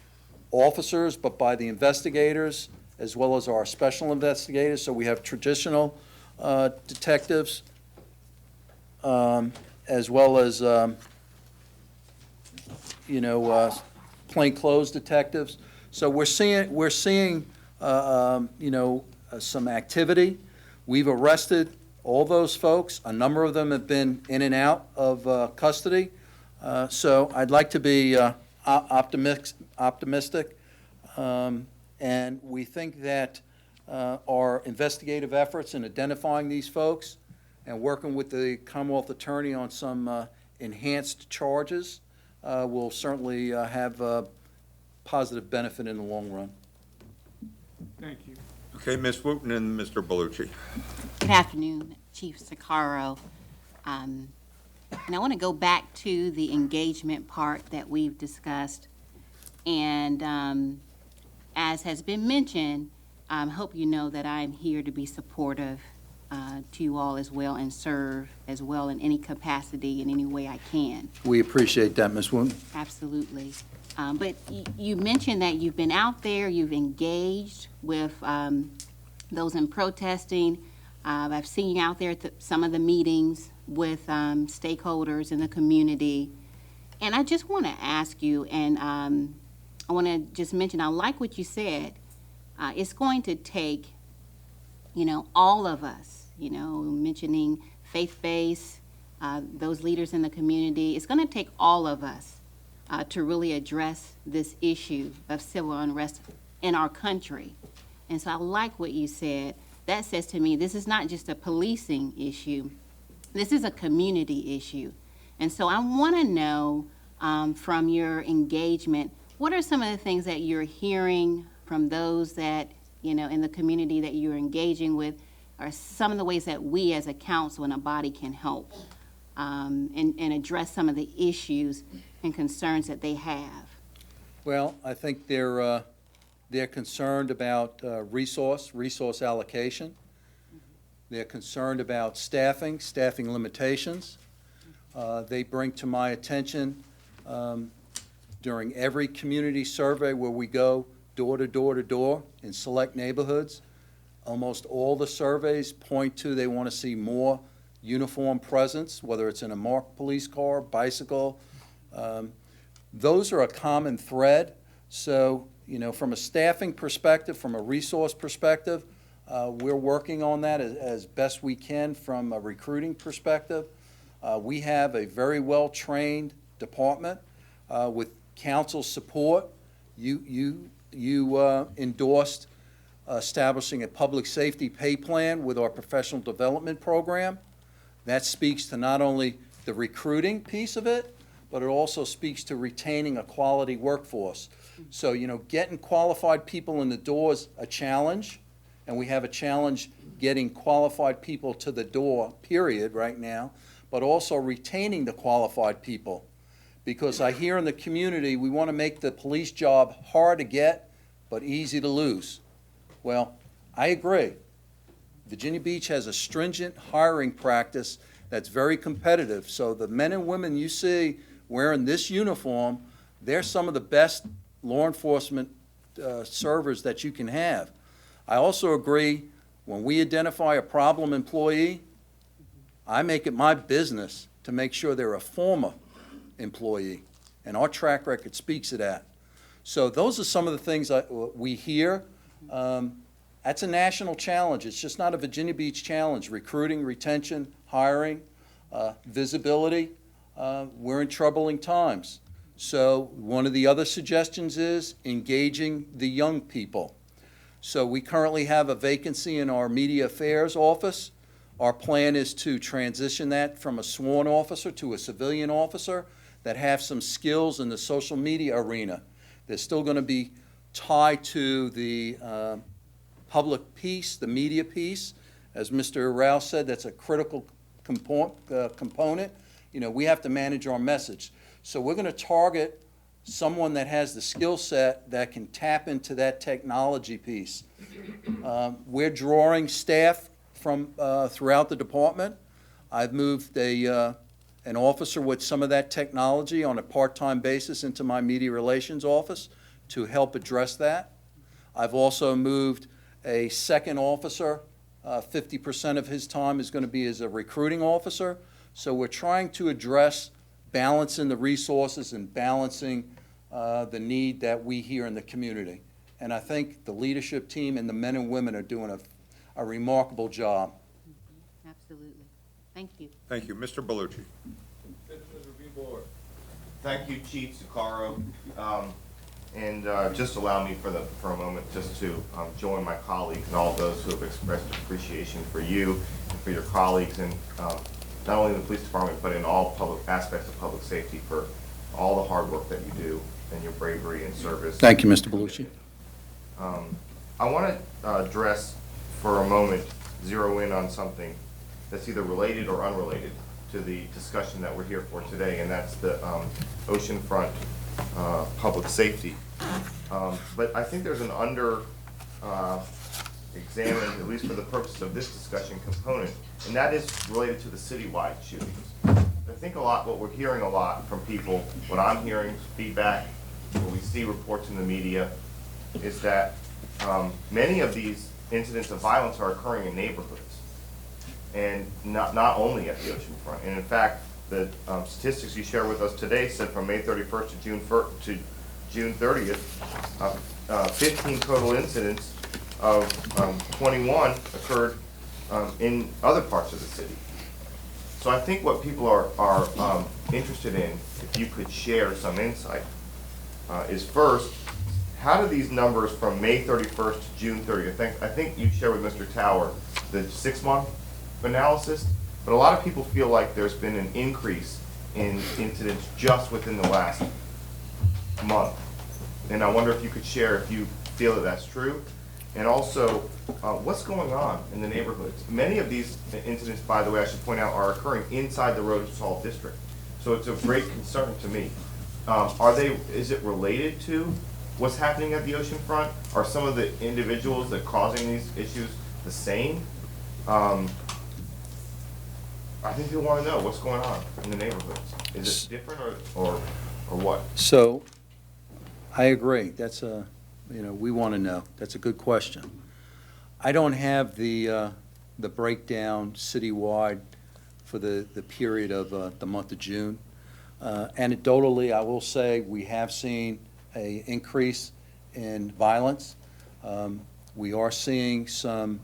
officers, but by the investigators, as well as our special investigators. So we have traditional detectives, as well as, you know, plainclothes detectives. So we're seeing, you know, some activity. We've arrested all those folks. A number of them have been in and out of custody. So I'd like to be optimistic. And we think that our investigative efforts in identifying these folks and working with the Commonwealth Attorney on some enhanced charges will certainly have a positive benefit in the long run. Thank you. Okay, Ms. Wooten and Mr. Bellucci. Good afternoon, Chief Sicaro. And I want to go back to the engagement part that we've discussed. And as has been mentioned, I hope you know that I'm here to be supportive to you all as well and serve as well in any capacity, in any way I can. We appreciate that, Ms. Wooten. Absolutely. But you mentioned that you've been out there, you've engaged with those in protesting. I've seen you out there at some of the meetings with stakeholders in the community. And I just want to ask you, and I want to just mention, I like what you said. It's going to take, you know, all of us, you know, mentioning faith-based, those leaders in the community. It's going to take all of us to really address this issue of civil unrest in our country. And so I like what you said. That says to me, this is not just a policing issue, this is a community issue. And so I want to know from your engagement, what are some of the things that you're hearing from those that, you know, in the community that you're engaging with, are some of the ways that we as a council and a body can help and address some of the issues and concerns that they have? Well, I think they're concerned about resource allocation. They're concerned about staffing limitations. They bring to my attention during every community survey where we go door to door to door in select neighborhoods, almost all the surveys point to they want to see more uniform presence, whether it's in a marked police car, bicycle. Those are a common thread. So, you know, from a staffing perspective, from a resource perspective, we're working on that as best we can from a recruiting perspective. We have a very well-trained department with council support. You endorsed establishing a public safety pay plan with our professional development program. That speaks to not only the recruiting piece of it, but it also speaks to retaining a quality workforce. So, you know, getting qualified people in the door is a challenge, and we have a challenge getting qualified people to the door, period, right now, but also retaining the qualified people. Because I hear in the community, we want to make the police job hard to get, but easy to lose. Well, I agree. Virginia Beach has a stringent hiring practice that's very competitive. So the men and women you see wearing this uniform, they're some of the best law enforcement servers that you can have. I also agree, when we identify a problem employee, I make it my business to make sure they're a former employee, and our track record speaks to that. So those are some of the things we hear. That's a national challenge. It's just not a Virginia Beach challenge. Recruiting, retention, hiring, visibility. We're in troubling times. So one of the other suggestions is engaging the young people. So we currently have a vacancy in our media affairs office. Our plan is to transition that from a sworn officer to a civilian officer that have some skills in the social media arena. They're still going to be tied to the public piece, the media piece. As Mr. Rouse said, that's a critical component. You know, we have to manage our message. So we're going to target someone that has the skill set that can tap into that technology piece. We're drawing staff from throughout the department. I've moved an officer with some of that technology on a part-time basis into my media relations office to help address that. I've also moved a second officer. 50% of his time is going to be as a recruiting officer. So we're trying to address balancing the resources and balancing the need that we hear in the community. And I think the leadership team and the men and women are doing a remarkable job. Absolutely. Thank you. Thank you. Mr. Bellucci. Thank you, Chief Zuccaro. And just allow me for a moment just to join my colleagues and all those who have expressed appreciation for you and for your colleagues, and not only in the police department, but in all public aspects of public safety, for all the hard work that you do and your bravery and service. Thank you, Mr. Bellucci. I want to address for a moment, zero in on something that's either related or unrelated to the discussion that we're here for today, and that's the Oceanfront public safety. But I think there's an examined, at least for the purposes of this discussion, component, and that is related to the citywide shootings. I think what we're hearing a lot from people, what I'm hearing, feedback, what we see reports in the media, is that many of these incidents of violence are occurring in neighborhoods, and not only at the Oceanfront. And in fact, the statistics you share with us today said from May 31st to June 30th, 15 total incidents of 21 occurred in other parts of the city. So I think what people are interested in, if you could share some insight, is first, how do these numbers from May 31st to June 30th, I think you shared with Mr. Tower the 6-month analysis, but a lot of people feel like there's been an increase in incidents just within the last month. And I wonder if you could share if you feel that that's true. And also, what's going on in the neighborhoods? Many of these incidents, by the way, I should point out, are occurring inside the Rosal district. So it's of great concern to me. Is it related to what's happening at the oceanfront? Are some of the individuals that are causing these issues the same? I think people want to know what's going on in the neighborhoods. Is it different or what? So, I agree. That's we want to know. That's a good question. I don't have the breakdown citywide for the period of the month of June. Anecdotally, I will say we have seen an increase in violence. We are seeing some,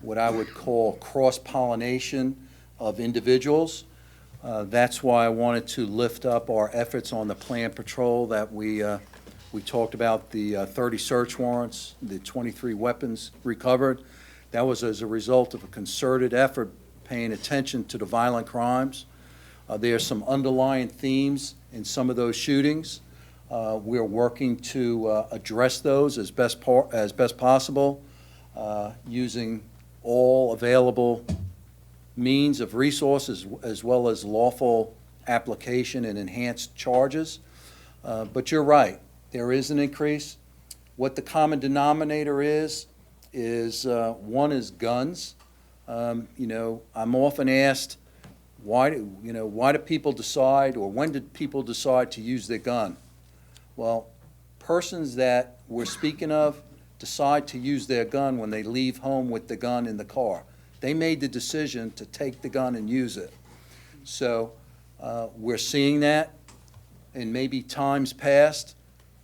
what I would call cross-pollination of individuals. That's why I wanted to lift up our efforts on the planned patrol that we talked about, the 30 search warrants, the 23 weapons recovered. That was as a result of a concerted effort paying attention to the violent crimes. There are some underlying themes in some of those shootings. We're working to address those as best possible, using all available means of resources as well as lawful application and enhanced charges. But you're right, there is an increase. What the common denominator is one is guns. I'm often asked, why do people decide, or when did people decide to use their gun? Well, persons that we're speaking of decide to use their gun when they leave home with the gun in the car. They made the decision to take the gun and use it. So we're seeing that in maybe times past.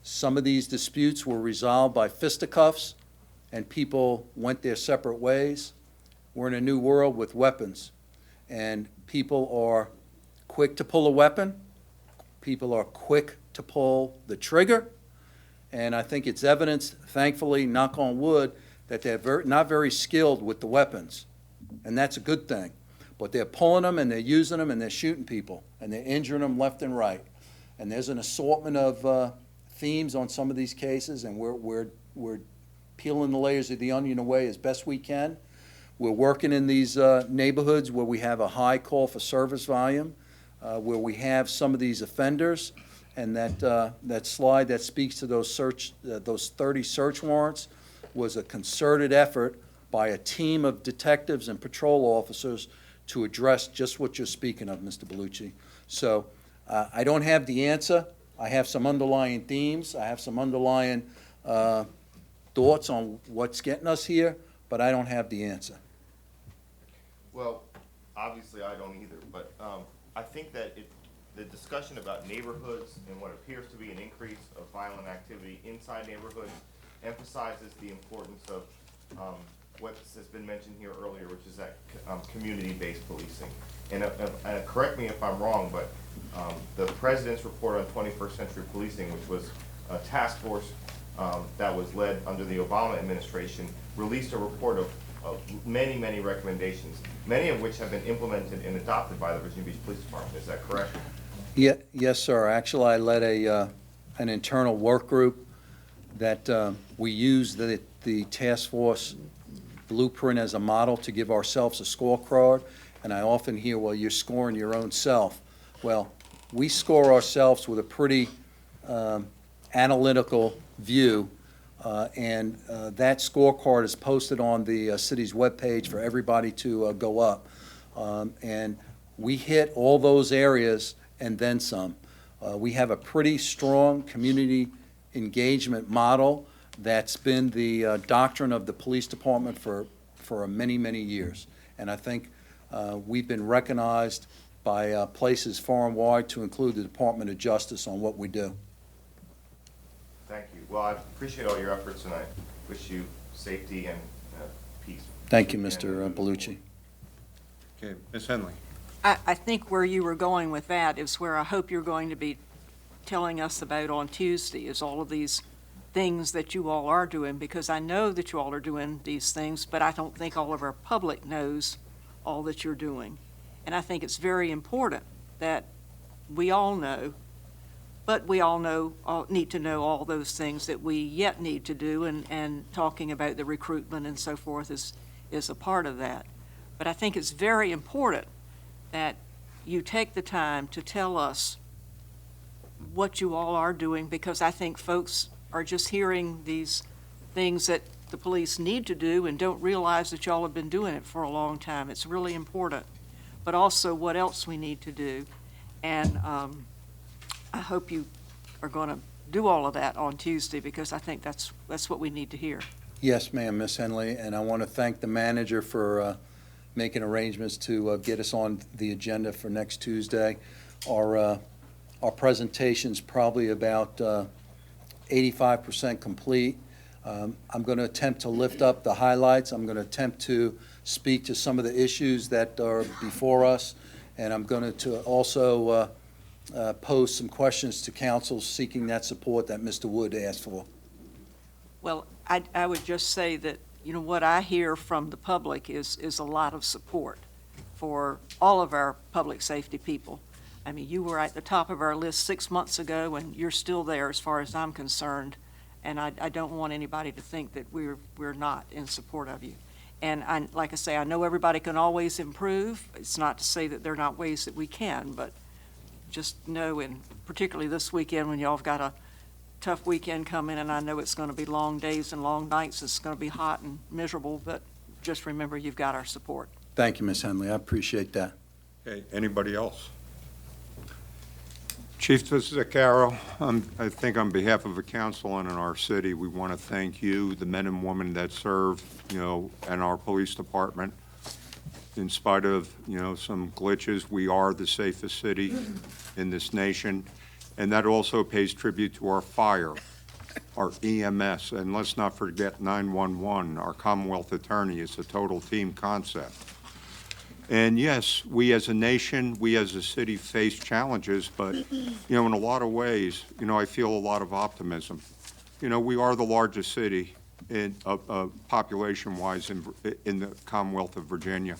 Some of these disputes were resolved by fisticuffs and people went their separate ways. We're in a new world with weapons, and people are quick to pull a weapon. People are quick to pull the trigger. And I think it's evidence, thankfully, knock on wood, that they're not very skilled with the weapons. And that's a good thing. But they're pulling them and they're using them and they're shooting people and they're injuring them left and right. And there's an assortment of themes on some of these cases, and we're peeling the layers of the onion away as best we can. We're working in these neighborhoods where we have a high call for service volume, where we have some of these offenders, and that slide that speaks to those 30 search warrants was a concerted effort by a team of detectives and patrol officers to address just what you're speaking of, Mr. Bellucci. So I don't have the answer. I have some underlying themes. I have some underlying thoughts on what's getting us here, but I don't have the answer. Well, obviously I don't either, but I think that the discussion about neighborhoods and what appears to be an increase of violent activity inside neighborhoods emphasizes the importance of what has been mentioned here earlier, which is that community-based policing. And correct me if I'm wrong, but the President's report on 21st century policing, which was a task force that was led under the Obama administration, released a report of many, many recommendations, many of which have been implemented and adopted by the Virginia Beach Police Department. Is that correct? Yeah, yes, sir. Actually, I led an internal work group that we used the task force blueprint as a model to give ourselves a scorecard. And I often hear, well, you're scoring your own self. Well, we score ourselves with a pretty analytical view, and that scorecard is posted on the city's webpage for everybody to go up. And we hit all those areas and then some. We have a pretty strong community engagement model that's been the doctrine of the police department for many, many years. And I think we've been recognized by places far and wide, to include the Department of Justice, on what we do. Thank you. Well, I appreciate all your efforts, and I wish you safety and peace. Thank you, Mr. Bellucci. Okay, Ms. Henley. I think where you were going with that is where I hope you're going to be telling us about on Tuesday, is all of these things that you all are doing, because I know that you all are doing these things, but I don't think all of our public knows all that you're doing. And I think it's very important that we all know, but we all need to know all those things that we yet need to do, and talking about the recruitment and so forth is a part of that. But I think it's very important that you take the time to tell us what you all are doing, because I think folks are just hearing these things that the police need to do and don't realize that y'all have been doing it for a long time. It's really important. But also what else we need to do. And I hope you are going to do all of that on Tuesday, because I think that's what we need to hear. Yes, ma'am, Ms. Henley, and I want to thank the manager for making arrangements to get us on the agenda for next Tuesday. Our presentation's probably about 85% complete. I'm going to attempt to lift up the highlights. I'm going to attempt to speak to some of the issues that are before us, and I'm going to also pose some questions to council seeking that support that Mr. Wood asked for. Well, I would just say that, what I hear from the public is a lot of support for all of our public safety people. I mean, you were at the top of our list 6 months ago, and you're still there as far as I'm concerned. And I don't want anybody to think that we're not in support of you. And like I say, I know everybody can always improve. It's not to say that there are not ways that we can, but just know, and particularly this weekend when y'all have got a tough weekend coming, and I know it's going to be long days and long nights. It's going to be hot and miserable, but just remember you've got our support. Thank you, Ms. Henley. I appreciate that. Okay, anybody else? Chief Zaccaro, I think on behalf of the council and in our city, we want to thank you, the men and women that serve, and our police department. In spite of, some glitches, we are the safest city in this nation. And that also pays tribute to our fire, our EMS, and let's not forget 911, our Commonwealth Attorney. It's a total team concept. And yes, we as a nation, we as a city face challenges, but, in a lot of ways, I feel a lot of optimism. We are the largest city population-wise in the Commonwealth of Virginia.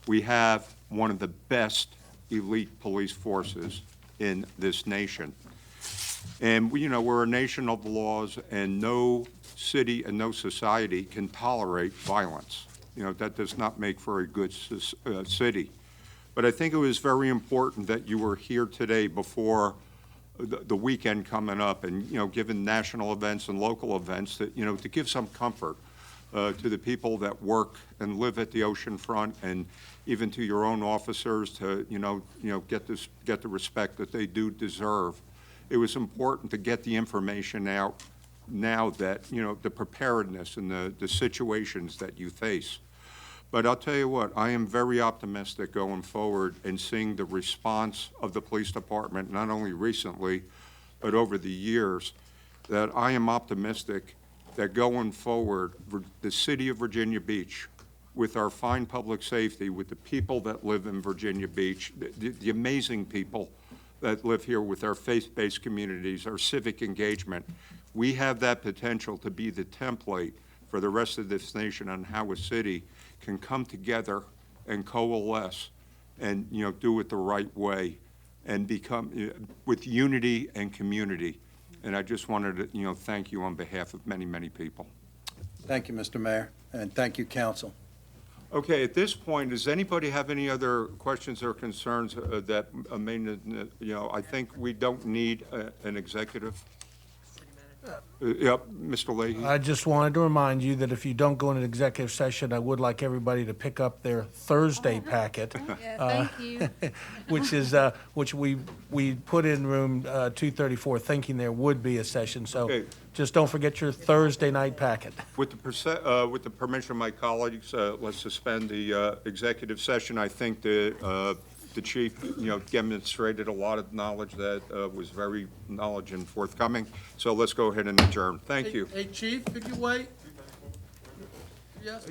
We have one of the best elite police forces in this nation. And we're a nation of laws, and no city and no society can tolerate violence. That does not make for a good city. But I think it was very important that you were here today before the weekend coming up, and, given national events and local events, that, to give some comfort to the people that work and live at the Oceanfront, and even to your own officers to, get the respect that they do deserve. It was important to get the information out now that, the preparedness and the situations that you face. But I'll tell you what, I am very optimistic going forward and seeing the response of the police department, not only recently, but over the years, that I am optimistic that going forward, the city of Virginia Beach, with our fine public safety, with the people that live in Virginia Beach, the amazing people that live here with our faith-based communities, our civic engagement, we have that potential to be the template for the rest of this nation on how a city can come together and coalesce and, do it the right way and become with unity and community. And I just wanted to, thank you on behalf of many, many people. Thank you, Mr. Mayor, and thank you, council. Okay, at this point, does anybody have any other questions or concerns that I think we don't need an executive? Yep, Mr. Leahy. I just wanted to remind you that if you don't go into executive session, I would like everybody to pick up their Thursday packet. Yeah, thank you. Which we put in room 234, thinking there would be a session. So Okay. just don't forget your Thursday night packet. With the permission of my colleagues, let's suspend the executive session. I think the chief, demonstrated a lot of knowledge that was very knowledge and forthcoming. So let's go ahead and adjourn. Thank you. Hey, Chief, could you wait? Yes.